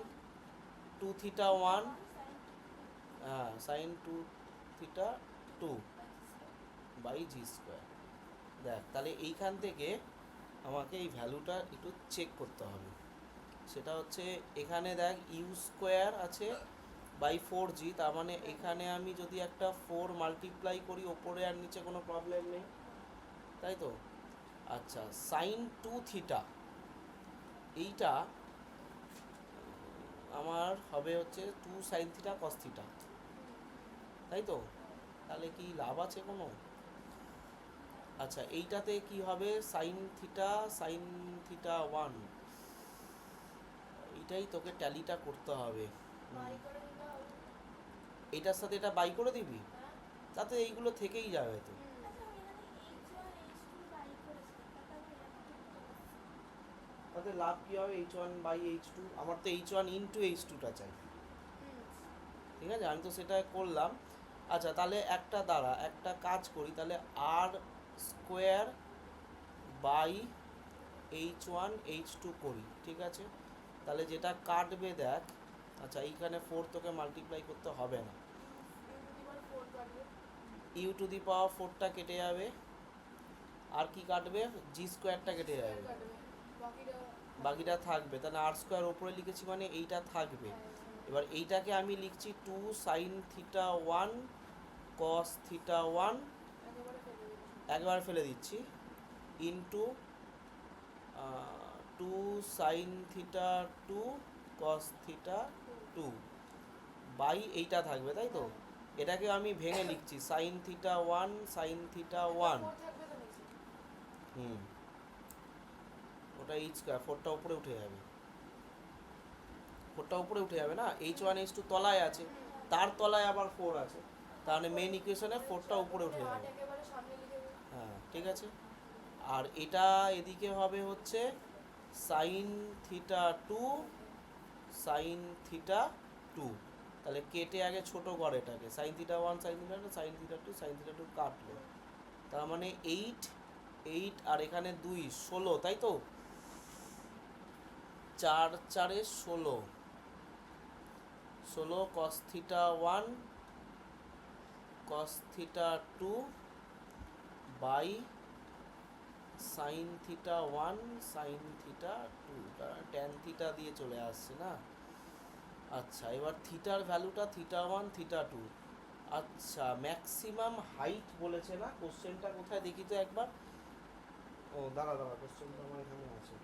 2 থিটা 1 হ্যাঁ sine 2 theta 2 by g square. দেখ তাহলে এইখান থেকে আমাকে এই ভ্যালুটা একটু চেক করতে হবে। সেটা হচ্ছে এখানে দেখ ইউ স্কোয়ার আছে বাই 4g, তার মানে এখানে আমি যদি একটা 4 মাল্টিপ্লাই করি ওপরে আর নিচে কোনো প্রবলেম নেই, তাই তো? আচ্ছা সাইন 2 থিটা এইটা আমার হবে হচ্ছে 2 সাইন থিটা কস থিটা, তাই তো? তাহলে কি লাভ আছে কোনো? আচ্ছা এইটাতে কি হবে? সাইন থিটা 1, এইটাই তোকে ট্যালিটা করতে হবে। বাই করে দিতে হবে। এইটার সাথে এটা বাই করে দিবি, হ্যাঁ তাতে এইগুলো থেকেই যাবে তো। আচ্ছা আমি এখানে h1 h2 বাই করেছিলাম তাতে আমি এরকম করতে পারছি। তাতে লাভ কি হবে? h1 বাই h2, আমার তো h1 ইন্টু h2টা চাই, ঠিক আছে? আমি তো সেটা করলাম। আচ্ছা তাহলে একটা দাঁড়া একটা কাজ করি, তাহলে আর স্কোয়ার বাই h1 h2 করি, ঠিক আছে? তাহলে যেটা কাটবে দেখ, আচ্ছা এইখানে 4 তোকে মাল্টিপ্লাই করতে হবে না, এবার 4 কাটবে। ইউ টু দি পাওয়ার 4টা কেটে যাবে, আর কি কাটবে? জি স্কোয়ারটা কেটে যাবে, কাটবে বাকিটা বাকিটা থাকবে। তাহলে আর স্কোয়ার ওপরে লিখেছি মানে এইটা থাকবে। এবার এইটাকে আমি লিখছি 2 সাইন থিটা 1 কস থিটা 1, একেবারে ফেলে দিবি। একবার ফেলে দিচ্ছি, into 2 sine theta 2 cos theta 2 by এইটা থাকবে, তাই তো? এটাকে আমি ভেঙে লিখছি সাইন থিটা 1 সাইন থিটা 1। 4 থাকবে তো নিচে। হুম ওটা এইচ স্কোয়ার, 4টা উপরে উঠে যাবে, 4টা উপরে উঠে যাবে না, h1 h2 তলায় আছে, তার তলায় আবার 4 আছে, তাহলে মেন ইকুয়েশনে 4টা উপরে উঠে যাবে। 8 একেবারে সামনে লিখে দে। হ্যাঁ ঠিক আছে। আর এটা এদিকে হবে হচ্ছে সাইন থিটা 2 সাইন থিটা 2 তাহলে কেটে আগে ছোট করে এটাকে, sign theta 1 sine theta 2 sine theta 2 sine theta 2 কাটলো, তার মানে 8 আর এখানে 2 16, তাই তো 4 4 16 cos theta 1 cos theta 2 by sine theta 1 sine theta 2, tan theta দিয়ে চলে আসছে না। আচ্ছা, এবার থিটার ভ্যালুটা থিটা 1 থিটা 2। আচ্ছা, ম্যাক্সিমাম হাইট বলেছে না, কোশ্চেনটা কোথায় দেখি তো একবার। ও দাঁড়া দাঁড়া, কোশ্চেনটা আমার এখানে আছে।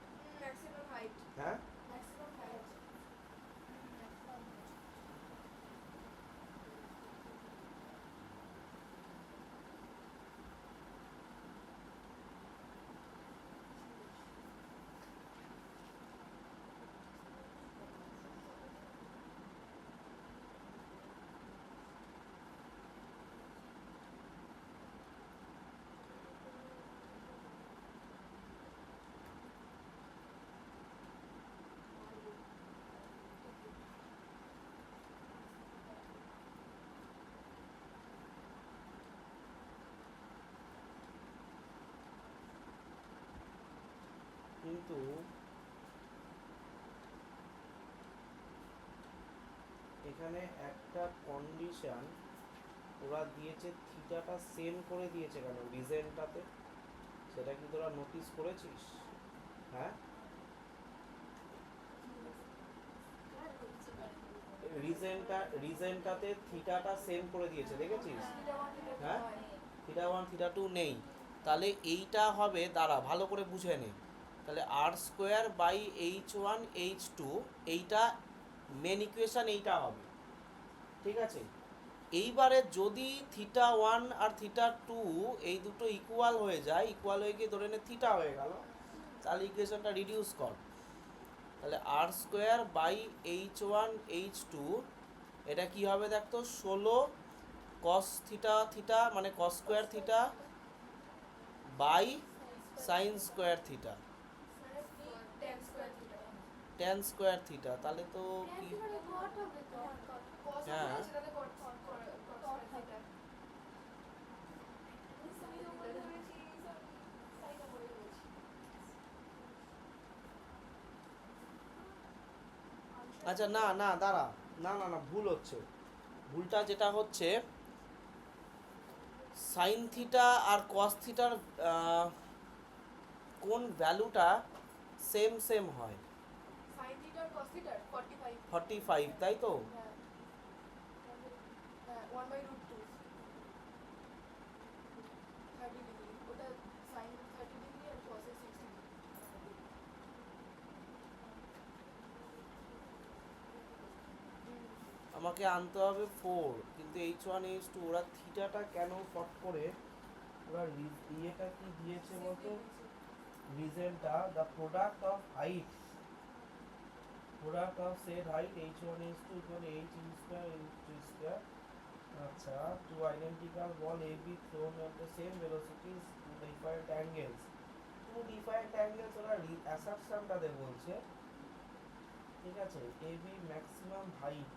ম্যাক্সিমাম হাইট, হ্যাঁ ম্যাক্সিমাম হাইট। কিন্তু এখানে একটা কন্ডিশন ওরা দিয়েছে, থিটাটা সেম করে দিয়েছে কেন রিজেনটাতে, সেটা কি তোরা নোটিস করেছিস? হ্যাঁ, রিজেনটাতে থিটাটা সেম করে দিয়েছে, দেখেছিস? হ্যাঁ, থিটা 1 থিটা 2 নেই, তাহলে এইটা হবে, দাঁড়া ভালো করে বুঝে নে, তাহলে আর স্কোয়ার বাই h1 h2, এইটা মেন ইকুয়েশন এইটা হবে, ঠিক আছে? এইবারে যদি থিটা 1 আর থিটা 2 এই দুটো ইকুয়াল হয়ে যায়, ইকুয়াল হয়ে গিয়ে ধরে নে থিটা হয়ে গেল, তাহলে ইকুয়েশনটা রিডিউস কর, তাহলে আর স্কোয়ার বাই h1 h2, এটা কি হবে দেখ তো, 16 cos থিটা থিটা মানে cos square theta by sine square theta tan square theta, tan square theta, তাহলে তো কি, cos হ্যাঁ। আছে সেটাতে cot থিটা। আচ্ছা না না দাঁড়া, না না না ভুল হচ্ছে, ভুলটা যেটা হচ্ছে সাইন থিটা আর কস থিটার কোন ভ্যালুটা সেম সেম হয়, sin থিটা আর cos থিটা 45, 45, তাই তো? হ্যাঁ হ্যাঁ 1/√2 30 ডিগ্রি, ওটা sin 30 ডিগ্রি আর cos এর 60 ডিগ্রি। আমাকে আনতে হবে 4, কিন্তু h1 h2 ওরা থিটাটা কেন ফট করে, ওরা ইয়েটা কি দিয়েছে বলতো, রিজেনটা the product of height, product of said height h1 h2 equal h e square h2 square। আচ্ছা, two identical ball AB thrown at the same velocities to different angles, two different angles ওরা অ্যাসাম্পশনটাতে বলছে, ঠিক আছে? AB maximum height,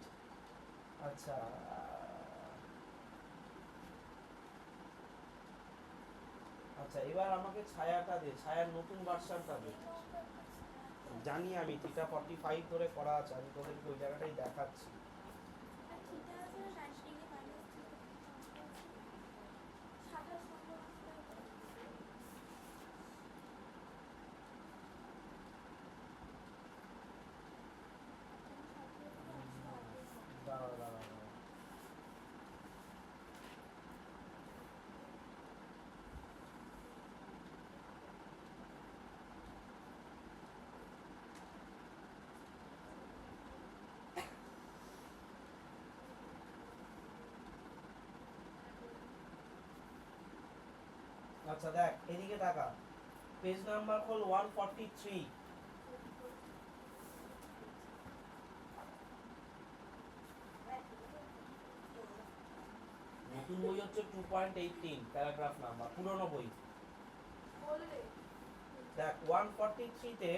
আচ্ছা আচ্ছা এবার আমাকে ছায়াটা দে, ছায়ার নতুন ভার্সনটা দে। জানি আমি থিটা 45 ধরে করা আছে, আমি তোদেরকে ওই জায়গাটাই দেখাচ্ছি। দাঁড়া দাঁড়া দাঁড়া। আচ্ছা দেখ এদিকে তাকা, পেজ নাম্বার খোল 143, নতুন বই হচ্ছে 2.18 প্যারাগ্রাফ নাম্বার, পুরনো বই বললে দেখ 143 তে,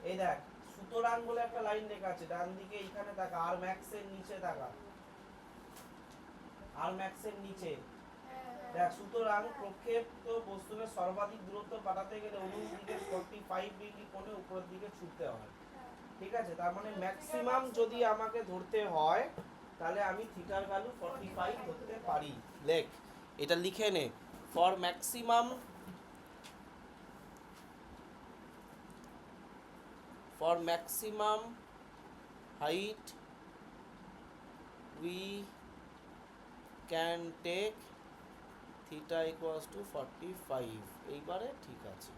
এই দেখ সুতরাং বলে একটা লাইন লেখা আছে ডান দিকে, এইখানে দেখা আর ম্যাক্স এর নিচে দেখা, আর ম্যাক্স এর নিচে দেখ। সুতরাং প্রক্ষেপিত বস্তুকে সর্বাধিক দূরত্ব পাঠাতে গেলে অনুভূমিক দিকে 45 ডিগ্রি কোণে উপরের দিকে ছুটতে হয়। ঠিক আছে, তার মানে ম্যাক্সিমাম যদি আমাকে ধরতে হয় তাহলে আমি থিটার ভ্যালু 45 ধরতে পারি। লেখ, এটা লিখে নে। For maximum height we can take theta equals to 45। এইবারে ঠিক আছে।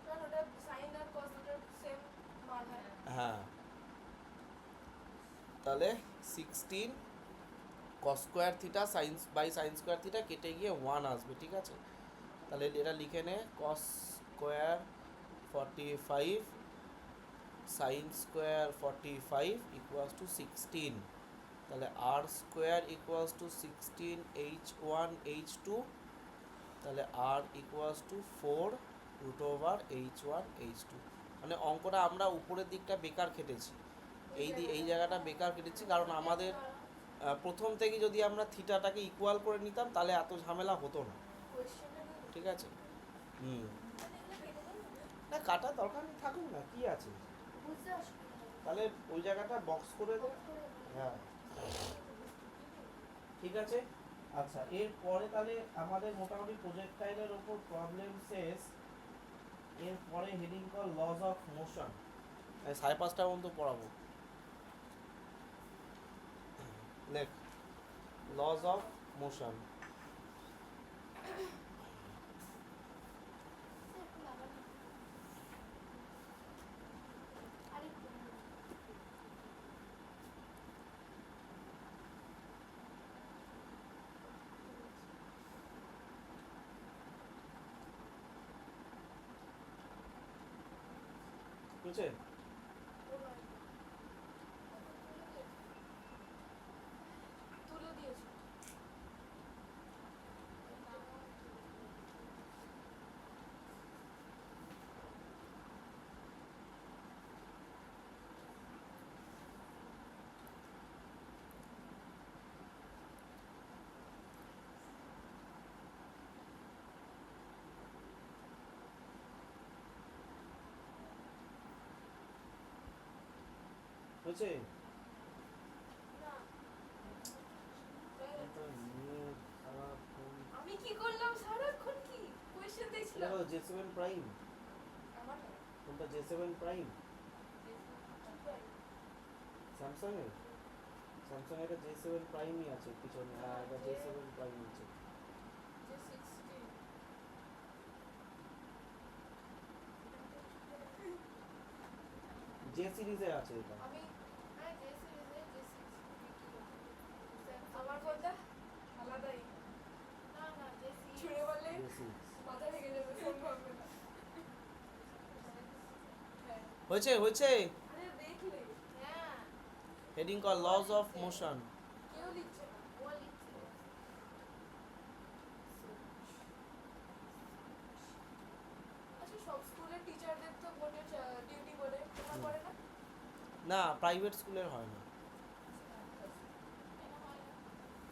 কারণ ওটা সাইন আর কস দুটোর সেম মান হয়। হ্যাঁ, তাহলে 16 cos square theta sine by sine square theta কেটে গিয়ে 1 আসবে। ঠিক আছে, তাহলে এটা লিখে নে, cos square 45 sine square 45 equals to 16। তাহলে আর square equals to 16 h1 h2, তাহলে আর equals to 4 root over h1 h2। মানে অঙ্কটা আমরা উপরের দিকটা বেকার কেটেছি, এই জায়গাটা বেকার কেটেছি, কারণ আমাদের প্রথম থেকে যদি আমরা থিটাটাকে ইকুয়াল করে নিতাম তাহলে এত ঝামেলা হতো না। ঠিক আছে, না কাটা দরকার নেই, থাকুক না, কি আছে, বুঝতে অসুবিধা হবে। তাহলে ওই জায়গাটা বক্স করে দে। হ্যাঁ, ঠিক আছে। আচ্ছা, এরপরে তাহলে আমাদের মোটামুটি প্রজেক্টাইলের ওপর প্রবলেম শেষ। এরপরে heading call lodge of motion, 5:30 পর্যন্ত পড়াবো। লেখ, লজ অফ মোশন। একটু লাগানো। আরেকটু। বুঝছেন? তুলে দিয়েছো। বুঝছে? না, সারাক্ষণ আমি কি করলাম সারাক্ষণ? কি কোয়েশ্চেন দেখছিলাম? দেখো J7 প্রাইম, আমার কোনটা J7 প্রাইম? স্যামসাং এর, স্যামসাং এর J7 প্রাইমই আছে পিছনে, আর এটা J7 প্রাইম আছে। যে 16 J সিরিজের আছে এটা। আমি হ্যাঁ যে সিরিজে যে 16 আমার কোনটা আলাদাই। না না যে ছুঁড়ে বললে J6 মাথা ভেঙে যাবে, ফোন ভাঙবে না। হ্যাঁ, হয়েছে হয়েছে। আরে দেখলে হ্যাঁ heading call lodge of motion. কেউ লিখছে না, ও লিখছে। আচ্ছা, সব স্কুলের টিচারদের তো ভোটের ডিউটি বলে, তোমার করে না? না, প্রাইভেট স্কুলের হয় না।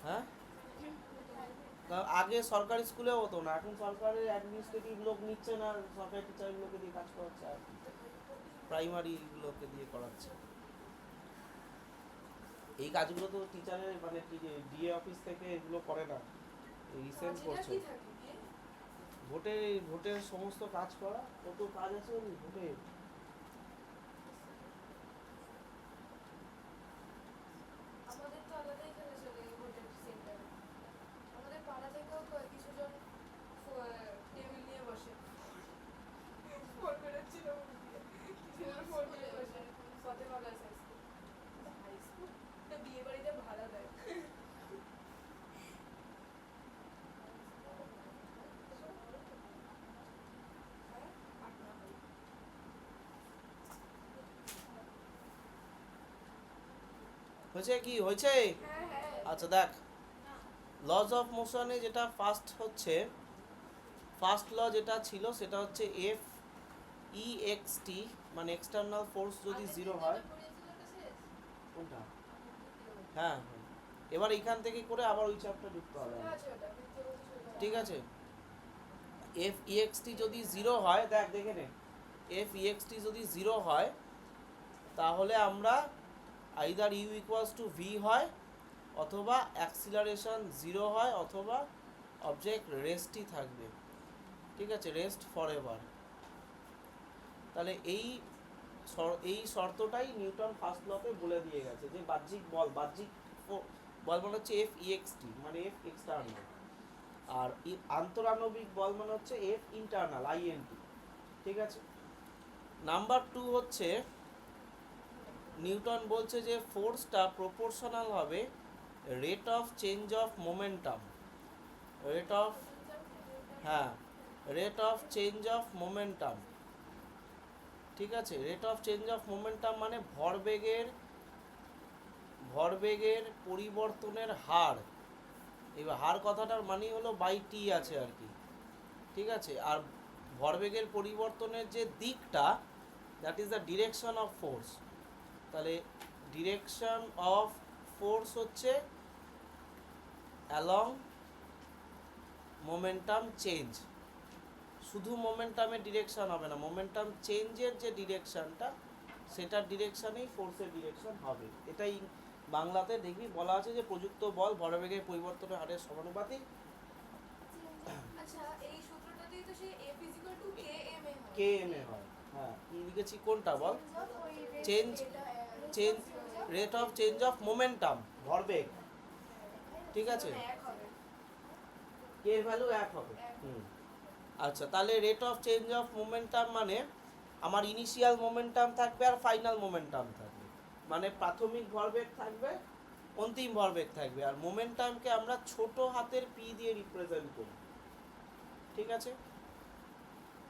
হ্যাঁ, আগে সরকারি স্কুলে হতো না, এখন সরকারের অ্যাডমিনিস্ট্রেটিভ লোক নিচ্ছে না, সরকারি টিচারগুলোকে দিয়ে কাজ করাচ্ছে, আর প্রাইমারি গুলোকে দিয়ে করাচ্ছে। এই কাজগুলো তো টিচারের মানে ডিএ অফিস থেকে এগুলো করে না, রিসেন্ট কাজটা করছে। কি থাকে দিয়ে? ভোটের সমস্ত কাজ করা, কত কাজ আছে ভোটে। আমাদের তো আলাদাই খেলা চলে ভোটের সেন্টারে। আমাদের পাড়া থেকেও কিছু জন টেবিল নিয়ে বসে, ফোন বেরোচ্ছিল মুখ দিয়ে, কিছু জন ফোন নিয়ে বসে। ফতেমা গার্লস হাই স্কুল, এটা বিয়ে বাড়িতে ভাড়া দেয়। হ্যাঁ, পাটনা বাড়ি। হয়েছে কি হয়েছে? হ্যাঁ হ্যাঁ আচ্ছা দেখ, লজ অফ মোশনে যেটা ফার্স্ট হচ্ছে, ফার্স্ট ল যেটা ছিল সেটা হচ্ছে এফ EXT মানে এক্সটার্নাল ফোর্স যদি জিরো হয়, কোনটা? হ্যাঁ হ্যাঁ। এবার এখান থেকে করে আবার ওই চাপটা ঢুকতে হবে আমাদের। ঠিক আছে, FEXT যদি জিরো হয়, দেখে নে, FEXT যদি জিরো হয় তাহলে আমরা either u equals to v হয়, অথবা অ্যাক্সিলারেশন জিরো হয়, অথবা অবজেক্ট রেস্টই থাকবে। ঠিক আছে, রেস্ট ফর এভার। তাহলে এই শর্তটাই নিউটন ফার্স্ট লতে বলে দিয়ে গেছে যে বাহ্যিক বল বল মানে হচ্ছে FEXT মানে F এক্সটার্নাল, আর আন্তরাণবিক বল মানে হচ্ছে F ইন্টারনাল INT। ঠিক আছে, নাম্বার 2 হচ্ছে নিউটন বলছে যে ফোর্সটা প্রপোর্শনাল হবে rate of change of momentum, rate of change of momentum. ঠিক আছে, rate of change of momentum মানে ভরবেগের পরিবর্তনের হার। এবার হার কথাটার মানে হলো বাই টি আছে আর কি। ঠিক আছে, আর ভরবেগের পরিবর্তনের যে দিকটা, that is the direction of force. তাহলে ডিরেকশন অফ ফোর্স হচ্ছে অ্যালং মোমেন্টাম চেঞ্জ। শুধু মোমেন্টামের ডিরেকশন হবে না, মোমেন্টাম চেঞ্জের যে ডিরেকশনটা, সেটার ডিরেকশনেই ফোর্সের ডিরেকশন হবে। এটাই বাংলাতে দেখবি বলা আছে যে প্রযুক্ত বল ভরবেগের পরিবর্তনের হারের সমানুপাতিক আচ্ছা, এই সূত্রটাতেই তো সেই F = kma হয়। kma হয়। হ্যাঁ, কি লিখেছি কোনটা বল? Change rate of change of momentum, ভরবেগ। ঠিক আছে, কে ভ্যালু 1 হবে। আচ্ছা, তাহলে rate of change of momentum মানে আমার ইনিশিয়াল মোমেন্টাম থাকবে আর ফাইনাল মোমেন্টাম থাকবে। মানে প্রাথমিক ভরবেগ থাকবে, অন্তিম ভরবেগ থাকবে, আর মোমেন্টামকে আমরা ছোট হাতের পি দিয়ে রিপ্রেজেন্ট করি। ঠিক আছে,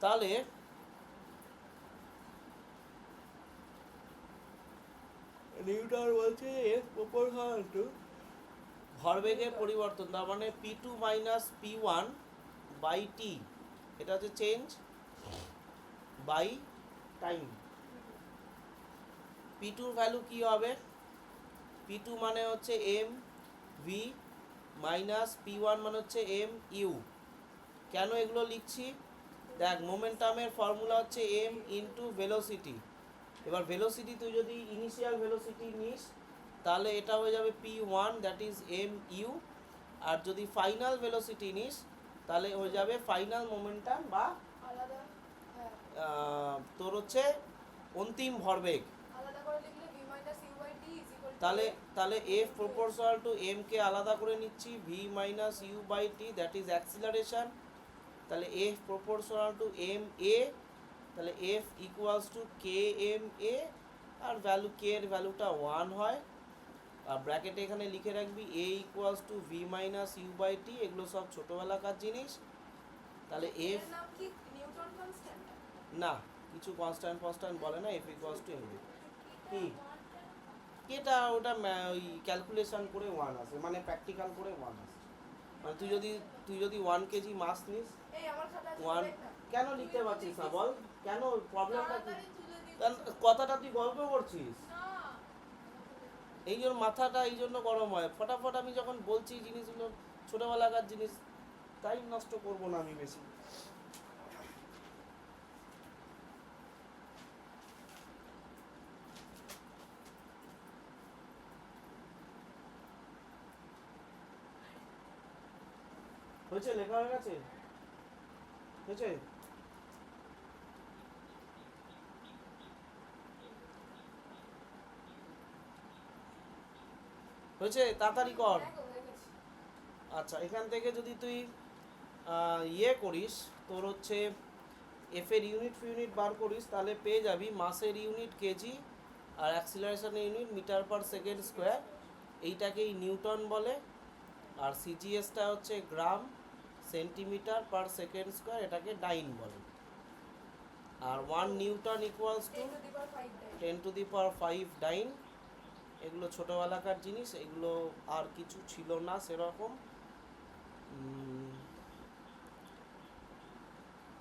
তাহলে নিউটন বলছে এস প্রপোর্শনাল টু ভরবেগের পরিবর্তন, তার মানে P2 minus P1 by T, এটা হচ্ছে change by time. P2 value কি হবে? P2 মানে হচ্ছে এম ভি মাইনাস P1 মানে হচ্ছে এম ইউ। কেন এগুলো লিখছি? দেখ, মোমেন্টামের ফর্মুলা হচ্ছে এম ইন্টু ভেলোসিটি। এবার ভেলোসিটি তুই যদি ইনিশিয়াল ভেলোসিটি নিস তাহলে এটা হয়ে যাবে P1 that is m u, আর যদি ফাইনাল ভেলোসিটি নিস তাহলে হয়ে যাবে ফাইনাল মোমেন্টাম বা আলাদা, তোর হচ্ছে অন্তিম ভরবেগ। আলাদা করে লিখলে v - u/t = তাহলে F প্রপোর্শনাল টু m কে আলাদা করে নিচ্ছি, v minus u by t that is acceleration. তাহলে F প্রপোর্শনাল টু ma, তাহলে F ইকুয়ালস টু kma, আর ভ্যালু k এর ভ্যালুটা 1 হয়। আর ব্র্যাকেটে এখানে লিখে রাখবি a equals to v minus u by t, এগুলো সব ছোটোবেলাকার জিনিস। তাহলে F এর নাম কি নিউটন কনস্ট্যান্ট? না, কিছু কনস্ট্যান্ট বলে না, F ইকুয়ালস টু mv। কি এটা ওটা ওই ক্যালকুলেশন করে 1 আসে, মানে প্র্যাকটিক্যাল করে 1 আসে। মানে তুই যদি 1 কেজি মাস নিস, এই আমার খাতায় 1 দেখ না। কেন লিখতে পারছিস না বল? কেন প্রবলেমটা কি? তাড়াতাড়ি তুলে দিচ্ছি। কারণ কথাটা তুই গল্প করছিস, না, এই জন্য মাথাটা এই জন্য গরম হয়। ফটাফট আমি যখন বলছি জিনিসগুলো ছোটোবেলাকার জিনিস, টাইম নষ্ট করবো না আমি বেশি। হয়েছে, লেখা হয়ে গেছে, হয়েছে? হয়েছে, তাড়াতাড়ি কর। দেখো, হয়ে গেছে। আচ্ছা, এখান থেকে যদি তুই ইয়ে করিস, তোর হচ্ছে এফ এর ইউনিট বার করিস, তাহলে পেয়ে যাবি মাসের ইউনিট কেজি আর অ্যাক্সিলারেশনের unit metre per second square. এইটাকেই নিউটন বলে। আর সিজিএসটা হচ্ছে gram centimetre per second square, এটাকে ডাইন বলে। আর 1 newton equals to 10 to the power 5 10 to the power 5 dyne. এগুলো ছোটোবেলাকার জিনিস, এগুলো আর কিছু ছিল না সেরকম।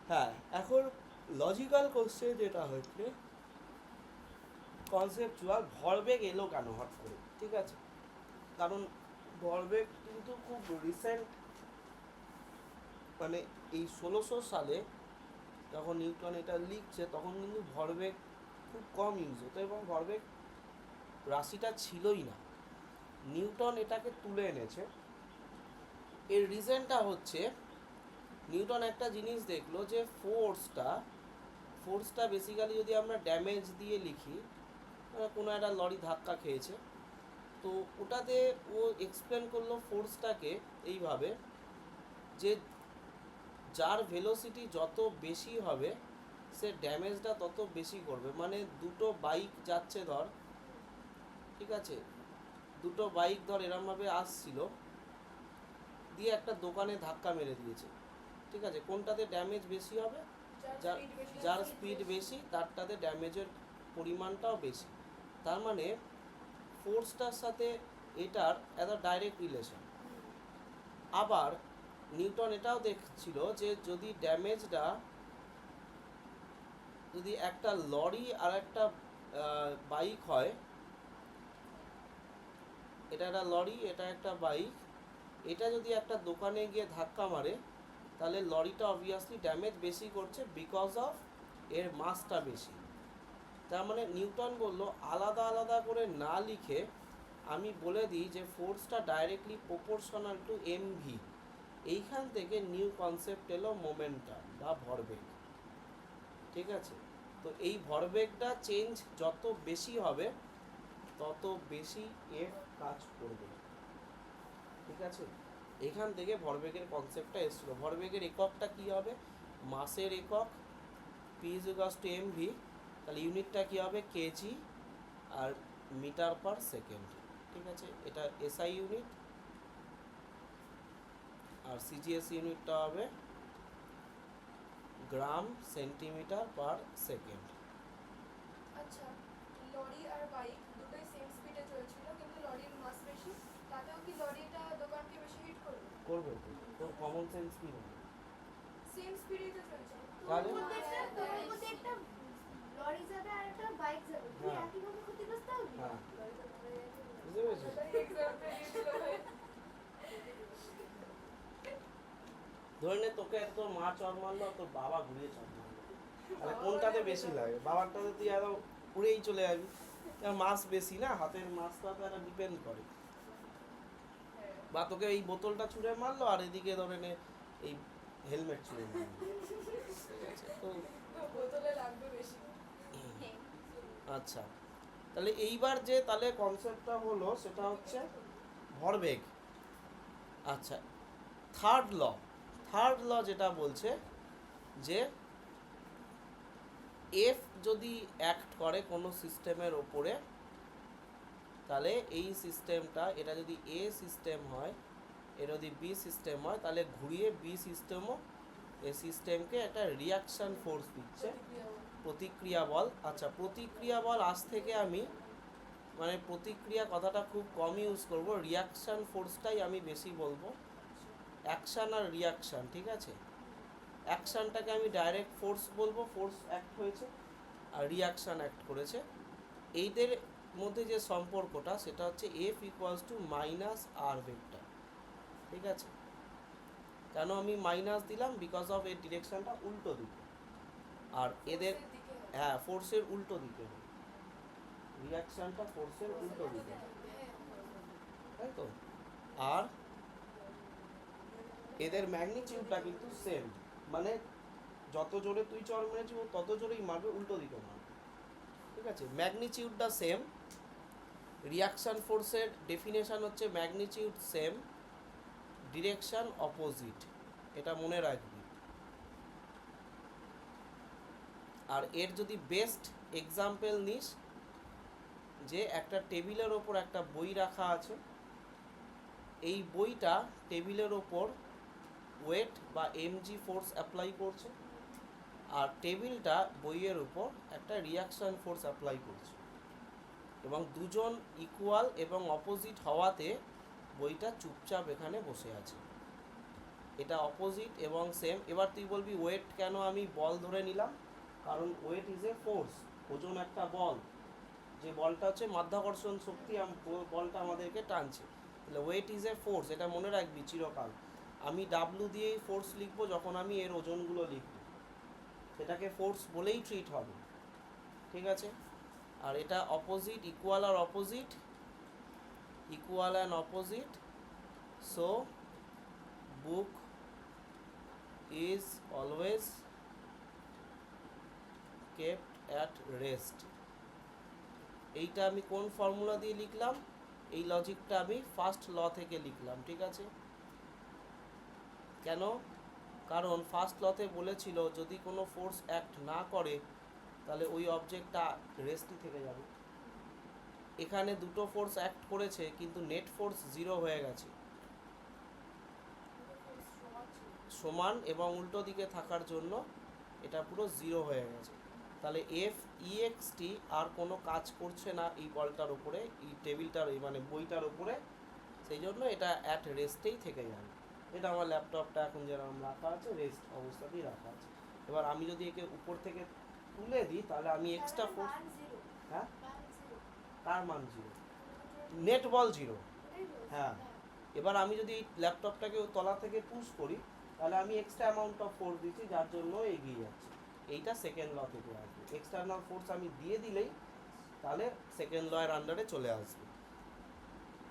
হ্যাঁ, এখন লজিক্যাল কোশ্চেন যেটা হচ্ছে কনসেপচুয়াল, ভরবেগ এলো কেন হট করে, ঠিক আছে? কারণ ভরবেগ কিন্তু খুব রিসেন্ট, মানে এই 1600 সালে যখন নিউটন এটা লিখছে তখন কিন্তু ভরবেগ খুব কম ইউজ হতো এবং ভরবেগ রাশিটা ছিলই না। নিউটন এটাকে তুলে এনেছে। এর রিজনটা হচ্ছে নিউটন একটা জিনিস দেখলো যে ফোর্সটা বেসিক্যালি যদি আমরা ড্যামেজ দিয়ে লিখি, কোনো একটা লরি ধাক্কা খেয়েছে, তো ওটাতে ও এক্সপ্লেন করলো ফোর্সটাকে এইভাবে যে যার ভেলোসিটি যত বেশি হবে সে ড্যামেজটা তত বেশি করবে। মানে দুটো বাইক যাচ্ছে ধর, ঠিক আছে, দুটো বাইক ধর এরমভাবে আসছিল, দিয়ে একটা দোকানে ধাক্কা মেরে দিয়েছে, ঠিক আছে, কোনটাতে ড্যামেজ বেশি হবে? যার স্পিড বেশি তারটাতে ড্যামেজের পরিমাণটাও বেশি। তার মানে ফোর্সটার সাথে এটার একটা ডাইরেক্ট রিলেশন। আবার নিউটন এটাও দেখছিল যে যদি ড্যামেজটা, যদি একটা লরি আর একটা বাইক হয়, এটা একটা লরি, এটা একটা বাইক, এটা যদি একটা দোকানে গিয়ে ধাক্কা মারে তাহলে লরিটা অবভিয়াসলি ড্যামেজ বেশি করছে বিকজ অফ এর মাসটা বেশি। তার মানে নিউটন বললো আলাদা আলাদা করে না লিখে আমি বলে দিই যে ফোর্সটা ডাইরেক্টলি প্রপোর্শনাল টু এমভি। এইখান থেকে নিউ কনসেপ্ট এলো মোমেন্টাম বা ভরবেগ, ঠিক আছে? তো এই ভরবেগটা চেঞ্জ যত বেশি হবে তত বেশি এফ কাজ করবে, ঠিক আছে? এখান থেকে ভরবেগের কনসেপ্টটা এসেছিল। ভরবেগের এককটা কি হবে? মাসের একক, P is equals two MV, তাহলে ইউনিটটা কি হবে? কেজি আর মিটার পার সেকেন্ড, ঠিক আছে? এটা এসআই ইউনিট, আর সিজিএস ইউনিটটা হবে গ্রাম সেন্টিমিটার পার সেকেন্ড। আচ্ছা, লরি আর বাইক দুটোই সেম স্পিডে চলছিল, কিন্তু লরির মাস বেশি, তাতেও কি লরিটা দোকানকে বেশি হিট করবে? করবে তো, তোর কমন সেন্স কি হবে? সেম স্পিডেই তো চলছে। তাহলে? তোমার মধ্যে একটা লরি যাবে আর একটা বাইক যাবে, তুই হ্যাঁ। একইভাবে ক্ষতিগ্রস্ত হবি। হ্যাঁ, লরিটা পড়ে গেছে। বুঝতে পেরেছিস? এক্সাম্পল দিয়েছিল ভাই। ধরে নে তোকে তোর মা চড় মারলো আর তোর বাবা ঘুরিয়ে চড় মারলো, তাহলে কোনটাতে বেশি লাগে? বাবারটাতে তুই একদম উড়েই চলে যাবি, মাস বেশি না, হাতের মাসটা তো একটা ডিপেন্ড করে। বা তোকে এই বোতলটা ছুঁড়ে মারলো আর এদিকে ধরে নে এই হেলমেট ছুঁড়ে মারলো, ঠিক আছে? তো বোতলে লাগবে বেশি। আচ্ছা, তাহলে এইবার যে তাহলে কনসেপ্টটা হলো সেটা হচ্ছে ভরবেগ। আচ্ছা, থার্ড ল যেটা বলছে যে এফ যদি অ্যাক্ট করে কোনো সিস্টেমের ওপরে, তাহলে এই সিস্টেমটা, এটা যদি এ সিস্টেম হয়, এটা যদি বি সিস্টেম হয়, তাহলে ঘুরিয়ে বি সিস্টেমও এ সিস্টেমকে একটা রিয়াকশান ফোর্স দিচ্ছে, প্রতিক্রিয়া বল। আচ্ছা, প্রতিক্রিয়া বল আজ থেকে আমি মানে প্রতিক্রিয়া কথাটা খুব কম ইউজ করব, রিয়াকশান ফোর্সটাই আমি বেশি বলবো। অ্যাকশান আর রিয়াকশান, ঠিক আছে? অ্যাকশানটাকে আমি ডাইরেক্ট ফোর্স বলবো, ফোর্স অ্যাক্ট হয়েছে, আর রিয়াকশান অ্যাক্ট করেছে। এইদের মধ্যে যে সম্পর্কটা সেটা হচ্ছে F equals to minus r vector, ঠিক আছে? কেন আমি মাইনাস দিলাম? বিকজ অফ এর ডিরেকশানটা উল্টো দিকে, আর এদের হ্যাঁ ফোর্সের উল্টো দিকে, রিয়াকশানটা ফোর্সের উল্টো দিকে, তাই তো? আর এদের ম্যাগনিটিউডটা কিন্তু সেম, মানে যত জোরে তুই চড় মেরেছিস ও তত জোরেই মারবে, উল্টো দিকে মারবে, ঠিক আছে? ম্যাগনিটিউডটা সেম। রিয়াকশান ফোর্সের ডেফিনেশন হচ্ছে ম্যাগনিটিউড সেম, ডিরেকশন অপোজিট, এটা মনে রাখবি। আর এর যদি বেস্ট এক্সাম্পল নিস, যে একটা টেবিলের ওপর একটা বই রাখা আছে, এই বইটা টেবিলের ওপর ওয়েট বা এমজি ফোর্স অ্যাপ্লাই করছে, আর টেবিলটা বইয়ের উপর একটা রিয়াকশান ফোর্স অ্যাপ্লাই করছে, এবং দুজন ইকুয়াল এবং অপোজিট হওয়াতে বইটা চুপচাপ এখানে বসে আছে। এটা অপোজিট এবং সেম। এবার তুই বলবি ওয়েট কেন আমি বল ধরে নিলাম? কারণ ওয়েট ইজ এ ফোর্স, ওজন একটা বল, যে বলটা হচ্ছে মাধ্যাকর্ষণ শক্তি, বলটা আমাদেরকে টানছে। তাহলে ওয়েট ইজ এ ফোর্স, এটা মনে রাখবি চিরকাল। আমি ডাব্লু দিয়েই ফোর্স লিখবো যখন আমি এর ওজনগুলো লিখব, সেটাকে ফোর্স বলেই ট্রিট হবে, ঠিক আছে। আর এটা অপোজিট, ইকুয়াল আর opposite, equal and opposite, so book is always kept at rest. এইটা আমি কোন ফর্মুলা দিয়ে লিখলাম? এই লজিকটা আমি ফার্স্ট ল থেকে লিখলাম, ঠিক আছে। কেন? কারণ ফার্স্ট লতে বলেছিল যদি কোনো ফোর্স অ্যাক্ট না করে তাহলে ওই অবজেক্টটা রেস্টই থেকে যাবে। এখানে দুটো ফোর্স অ্যাক্ট করেছে কিন্তু নেট ফোর্স 0 হয়ে গেছে, সমান এবং উল্টো দিকে থাকার জন্য এটা পুরো 0 হয়ে গেছে। তাহলে F(ext) আর কোনো কাজ করছে না এই বলটার উপরে, এই টেবিলটার, মানে বইটার উপরে, সেই জন্য এটা অ্যাট রেস্টেই থেকে যাবে। এটা আমার ল্যাপটপটা এখন যেরকম রাখা আছে রেস্ট অবস্থাতেই রাখা আছে। এবার আমি যদি একে উপর থেকে তুলে দিই তাহলে আমি এক্সট্রা ফোর্স, হ্যাঁ কার মান 0? নেট বল 0, হ্যাঁ। এবার আমি যদি ল্যাপটপটাকে তলা থেকে পুশ করি তাহলে আমি এক্সট্রা অ্যামাউন্ট অফ ফোর্স দিচ্ছি, যার জন্য এগিয়ে যাচ্ছে। এইটা সেকেন্ড ল থেকে আসবে। এক্সটার্নাল ফোর্স আমি দিয়ে দিলেই তাহলে সেকেন্ড লয়ের আন্ডারে চলে আসবে।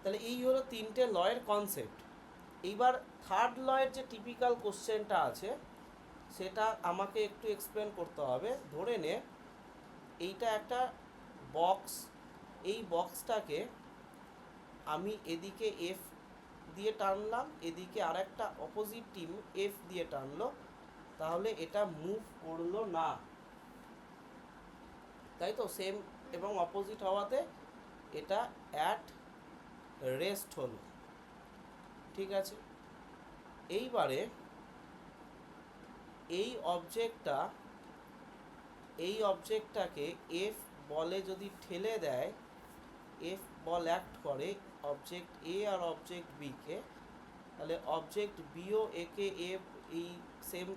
তাহলে এই হলো তিনটে লয়ের কনসেপ্ট। এইবার থার্ড লয়ের যে টিপিক্যাল কোশ্চেনটা আছে সেটা আমাকে একটু এক্সপ্লেন করতে হবে। ধরে নে এইটা একটা বক্স, এই বক্সটাকে আমি এদিকে এফ দিয়ে টানলাম, এদিকে আর একটা অপোজিট টিম এফ দিয়ে টানলো, তাহলে এটা মুভ করলো না, তাই তো? সেম এবং অপোজিট হওয়াতে এটা অ্যাট রেস্ট হলো, ঠিক আছে। এইবারে এই অবজেক্টটাকে এফ বলে যদি ঠেলে দেয়, এফ বল অ্যাক্ট করে object a R object B কে, তাহলে অবজেক্ট বিও একে এফ এই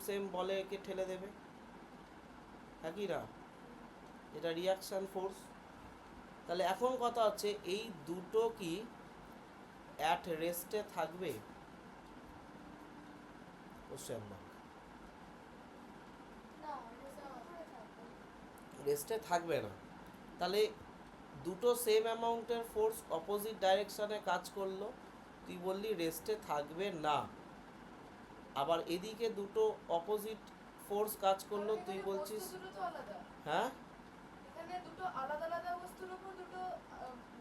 সেম বলে একে ঠেলে দেবে, হ্যাঁ কি না? এটা রিয়াকশান ফোর্স। তাহলে এখন কথা হচ্ছে এই দুটো কি অ্যাট রেস্টে থাকবে? Question mark. রেস্টে থাকবে না। তাহলে দুটো সেম অ্যামাউন্টের ফোর্স অপোজিট ডাইরেকশানে কাজ করলো, তুই বললি রেস্টে থাকবে না। আবার এদিকে দুটো অপোজিট ফোর্স কাজ করলো, তুই বলছিস হ্যাঁ এখানে দুটো আলাদা আলাদা বস্তুর উপর দুটো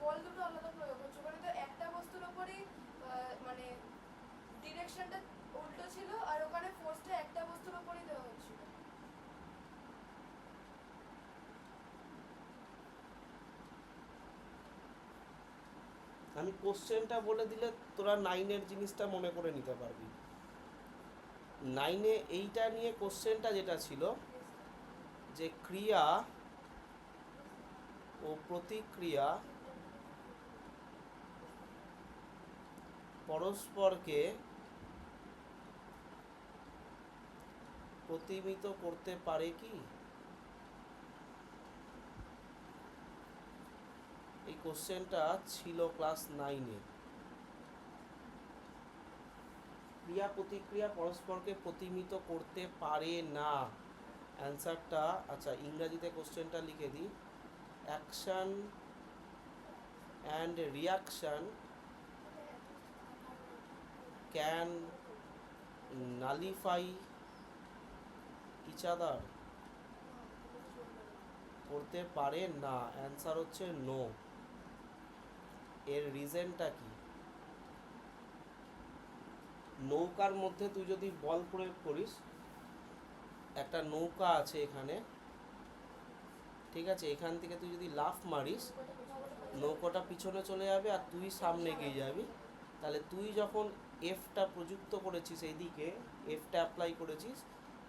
বল দুটো আলাদা প্রয়োগ হচ্ছে, মানে তো একটা বস্তুর উপরই মানে ডিরেকশনটা উল্টো ছিল আর ওখানে ফোর্সটা একটা বস্তুর উপরই দেওয়া হচ্ছিল। আমি কোশ্চেনটা বলে দিলে তোরা 9-এর জিনিসটা মনে করে নিতে পারবি। 9-এ এইটা নিয়ে কোশ্চেনটা যেটা ছিল যে ক্রিয়া ও প্রতিক্রিয়া পরস্পরকে প্রতিমিত করতে পারে কি? এই কোশ্চেনটা ছিল ক্লাস 9-এ। ক্রিয়া প্রতিক্রিয়া পরস্পরকে প্রতিমিত করতে পারে না, অ্যান্সারটা, আচ্ছা ইংরাজিতে কোশ্চেনটা লিখে দিই, action and reaction can nullify each other, করতে পারে না, অ্যান্সার হচ্ছে নো। এর রিজনটা কি? নৌকার মধ্যে তুই যদি বল প্রয়োগ করিস, একটা নৌকা আছে এখানে, ঠিক আছে, এখান থেকে তুই যদি লাফ মারিস নৌকাটা পিছনে চলে যাবে আর তুই সামনে এগিয়ে যাবি। তাহলে তুই যখন এফটা প্রযুক্ত করেছিস, এইদিকে এফটা অ্যাপ্লাই করেছিস,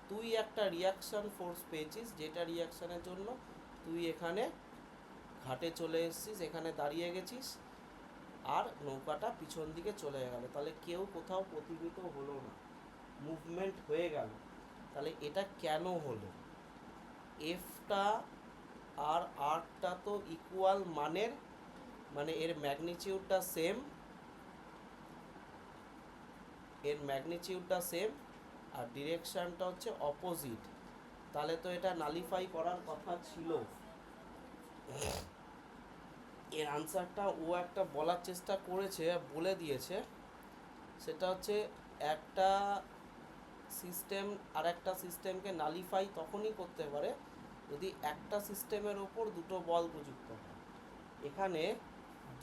তুই একটা রিয়াকশান ফোর্স পেয়েছিস, যেটা রিয়াকশানের জন্য তুই এখানে ঘাটে চলে এসেছিস, এখানে দাঁড়িয়ে গেছিস আর নৌকাটা পিছন দিকে চলে গেল। তাহলে কেউ কোথাও প্রতিমিত হলো না, মুভমেন্ট হয়ে গেল। তাহলে এটা কেন হলো? এফটা আর আরটা তো ইকুয়াল মানের, মানে এর ম্যাগনিটিউডটা সেম, এর ম্যাগনিটিউডটা সেম, আর ডিরেকশনটা হচ্ছে অপোজিট, তাহলে তো এটা নালিফাই করার কথা ছিল। এর আনসারটা ও একটা বলার চেষ্টা করেছে, বলে দিয়েছে, সেটা হচ্ছে একটা সিস্টেম আর একটা সিস্টেমকে নালিফাই তখনই করতে পারে যদি একটা সিস্টেমের ওপর দুটো বল প্রযুক্ত হয়। এখানে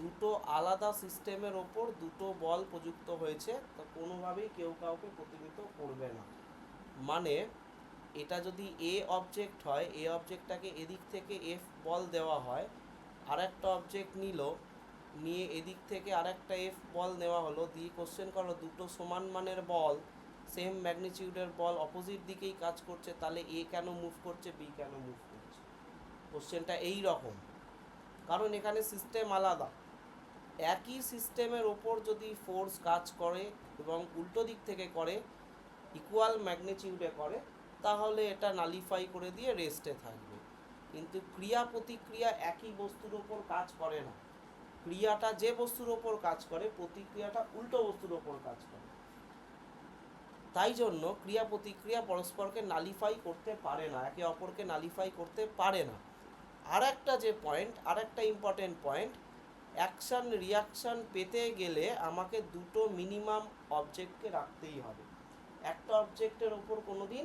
দুটো আলাদা সিস্টেমের ওপর দুটো বল প্রযুক্ত হয়েছে, তো কোনোভাবেই কেউ কাউকে প্রতিনিধিত্ব করবে না। মানে এটা যদি এ অবজেক্ট হয়, এ অবজেক্টটাকে এদিক থেকে এফ বল দেওয়া হয়, আর একটা অবজেক্ট নিয়ে এদিক থেকে আরেকটা এফ বল নেওয়া হলো, দিয়ে কোশ্চেন করো দুটো সমান মানের বল, সেম ম্যাগনিটিউডের বল অপোজিট দিকেই কাজ করছে, তাহলে এ কেন মুভ করছে, বি কেন মুভ করছে? কোশ্চেনটা এই রকম, কারণ এখানে সিস্টেম আলাদা। একই সিস্টেমের ওপর যদি ফোর্স কাজ করে এবং উল্টো দিক থেকে করে, ইকুয়াল ম্যাগনিটিউডে করে, তাহলে এটা নালিফাই করে দিয়ে রেস্টে থাকবে। কিন্তু ক্রিয়া প্রতিক্রিয়া একই বস্তুর ওপর কাজ করে না। ক্রিয়াটা যে বস্তুর ওপর কাজ করে, প্রতিক্রিয়াটা উল্টো বস্তুর ওপর কাজ করে। তাই জন্য ক্রিয়া প্রতিক্রিয়া পরস্পরকে নালিফাই করতে পারে না, একে অপরকে নালিফাই করতে পারে না। আর একটা যে পয়েন্ট, আর একটা ইম্পর্টেন্ট পয়েন্ট, অ্যাকশান রিয়াকশান পেতে গেলে আমাকে দুটো মিনিমাম অবজেক্টকে রাখতেই হবে। একটা অবজেক্টের ওপর কোনোদিন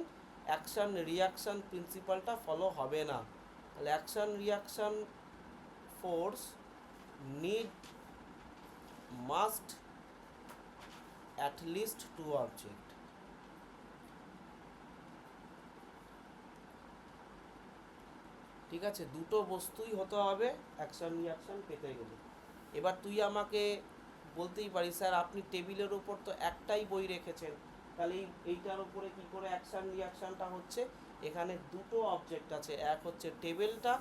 অ্যাকশান রিয়াকশান প্রিন্সিপালটা ফলো হবে না। তাহলে action reaction force need must at least two object। ঠিক আছে, দুটো বস্তুই হতে হবে অ্যাকশন রিয়াকশন পেতে গেলে। এবার তুই আমাকে বলতেই পারিস, স্যার আপনি টেবিলের উপর তো একটাই বই রেখেছেন, তাহলে এইটার উপরে কি করে অ্যাকশন রিয়াকশনটা হচ্ছে? এখানে দুটো অবজেক্ট আছে, এক হচ্ছে টেবিলটা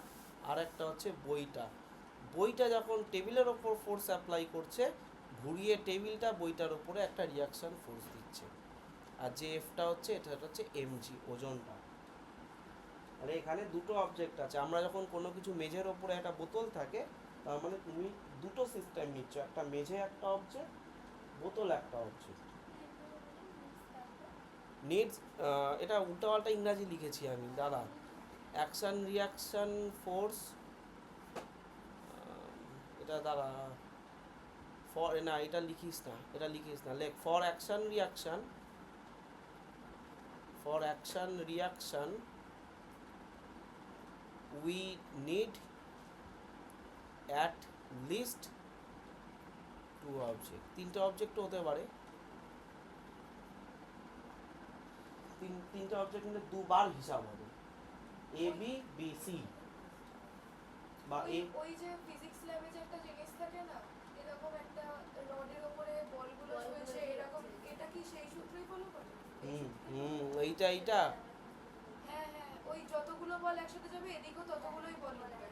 আর একটা হচ্ছে বইটা। বইটা যখন টেবিলের ওপর ফোর্স অ্যাপ্লাই করছে, ঘুরিয়ে টেবিলটা বইটার ওপরে একটা রিয়াকশন ফোর্স দিচ্ছে, আর যে এফটা হচ্ছে এটা হচ্ছে এমজি, ওজনটা। তাহলে এখানে দুটো অবজেক্ট আছে। আমরা যখন কোনো কিছু মেঝের ওপরে একটা বোতল থাকে, তার মানে তুমি দুটো সিস্টেম নিচ্ছ, একটা মেঝে একটা অবজেক্ট, বোতল একটা অবজেক্ট। নিডস, এটা উল্টাপাল্টা ইংরাজি লিখেছি আমি, দাদা। অ্যাকশন রিয়াকশন ফোর্স, এটা দাঁড়া, ফর না এটা লিখিস না, এটা লিখিস না, লেখ for action reaction, for action reaction we need at least two object, তিনটে অবজেক্ট হতে পারে, তিনটে অবজেক্ট নিলে দুবার হিসাব হবে, এ বি বি সি বা এ। ওই যে ফিজিক্স ল্যাবে যে একটা জিনিস থাকে না, এরকম একটা রডের উপরে বলগুলো রয়েছে এরকম, এটা কি সেই সূত্রই ফলো করে? এইটা হ্যাঁ হ্যাঁ, ওই যতগুলো বল একসাথে যাবে এদিকেও ততগুলোই বল লাগবে।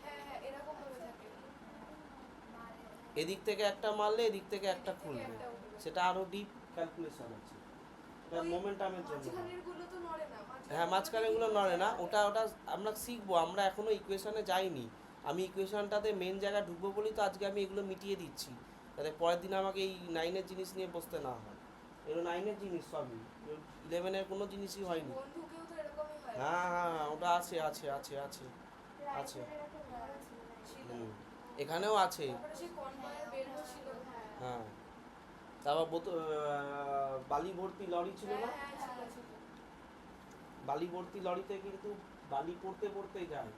হ্যাঁ হ্যাঁ, এরকম ভাবে থাকে। এদিক থেকে একটা মারলে এদিক থেকে একটা এদিক থেকে খুলবে, একটা উঠবে। সেটা আরো ডিপ ক্যালকুলেশন আছে, এটা ওই মোমেন্টামের জন্য। মাঝখানের গুলো তো নড়ে না, হ্যাঁ, মাঝখানেগুলো নড়ে না, ওটা আমরা শিখবো, আমরা এখনো ইকুয়েশনে যাইনি। আমি ইকুয়েশনটাতে মেন জায়গায় ঢুকবো বলেই তো আজকে আমি এগুলো মিটিয়ে দিচ্ছি, যাতে পরের দিন আমাকে এই 9-এর জিনিস নিয়ে বসতে না হয়। এগুলো 9-এর জিনিস সবই, 11-এর কোনো জিনিসই হয়নি। বন্ধুকেও তো এরকমই হয়। হ্যাঁ হ্যাঁ, ওটা আছে আছে আছে আছে আছে, ছিল। এখানেও আছে। তারপরে সেই কনভয়ের বেল্ট ছিল। হ্যাঁ, তারপর বালি ভর্তি লরি ছিল না, হ্যাঁ হ্যাঁ, ছিল ছিল। বালি ভর্তি লরিতে কিন্তু বালি পড়তে পড়তে যায়,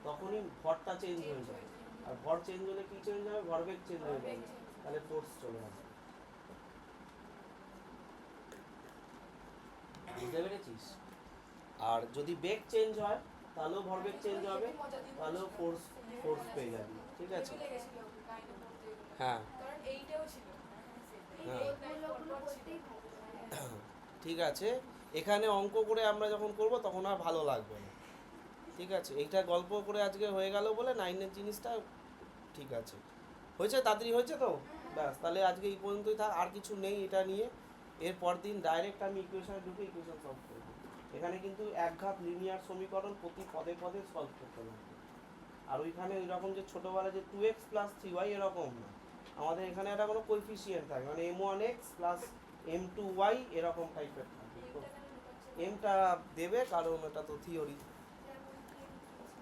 তখনই ভরটা চেঞ্জ হয়ে যায়, আর ভর চেঞ্জ হলে কি চেঞ্জ হবে? ভরবেগ চেঞ্জ হয়ে যাবে, তাহলে ফোর্স চলে আসবে। বুঝতে পেরেছিস? আর যদি বেগ চেঞ্জ হয় তাহলেও ভরবেগ চেঞ্জ হবে, তাহলেও ফোর্স পেয়ে যাবি। ঠিক আছে? হ্যাঁ কারণ এইটাও ছিল। হ্যাঁ। এগুলো করতেই ভালো। ঠিক আছে, এখানে অঙ্ক করে আমরা যখন করব তখন আর ভালো লাগবে না। ঠিক আছে, এইটা গল্প করে আজকে হয়ে গেল বলে 9-এর জিনিসটা ঠিক আছে, হয়েছে, তাড়াতাড়ি হয়েছে তো, ব্যাস। তাহলে আজকে এই পর্যন্তই থাক, আর কিছু নেই এটা নিয়ে। এরপর দিন ডাইরেক্ট আমি ইকুয়েশনে ঢুকে ইকুয়েশন সলভ করবো। এখানে কিন্তু এক ঘাত লিনিয়ার সমীকরণ প্রতি পদে পদে সলভ করতে লাগবে। আর ওইখানে ওই রকম যে ছোটোবেলা যে 2x + 3y এরকম না, আমাদের এখানে একটা কোনো কোএফিসিয়েন্ট থাকে, মানে m1x + m2y এরকম টাইপের থাকে। তো এইটা কেন ঢোকাচ্ছে? এমটা দেবে কারণ এটা তো থিওরি,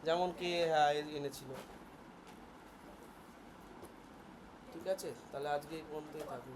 যেমন যেমন কি কে হ্যাঁ এনেছিল। ঠিক আছে, তাহলে আজকে এই পর্যন্তই থাকবে।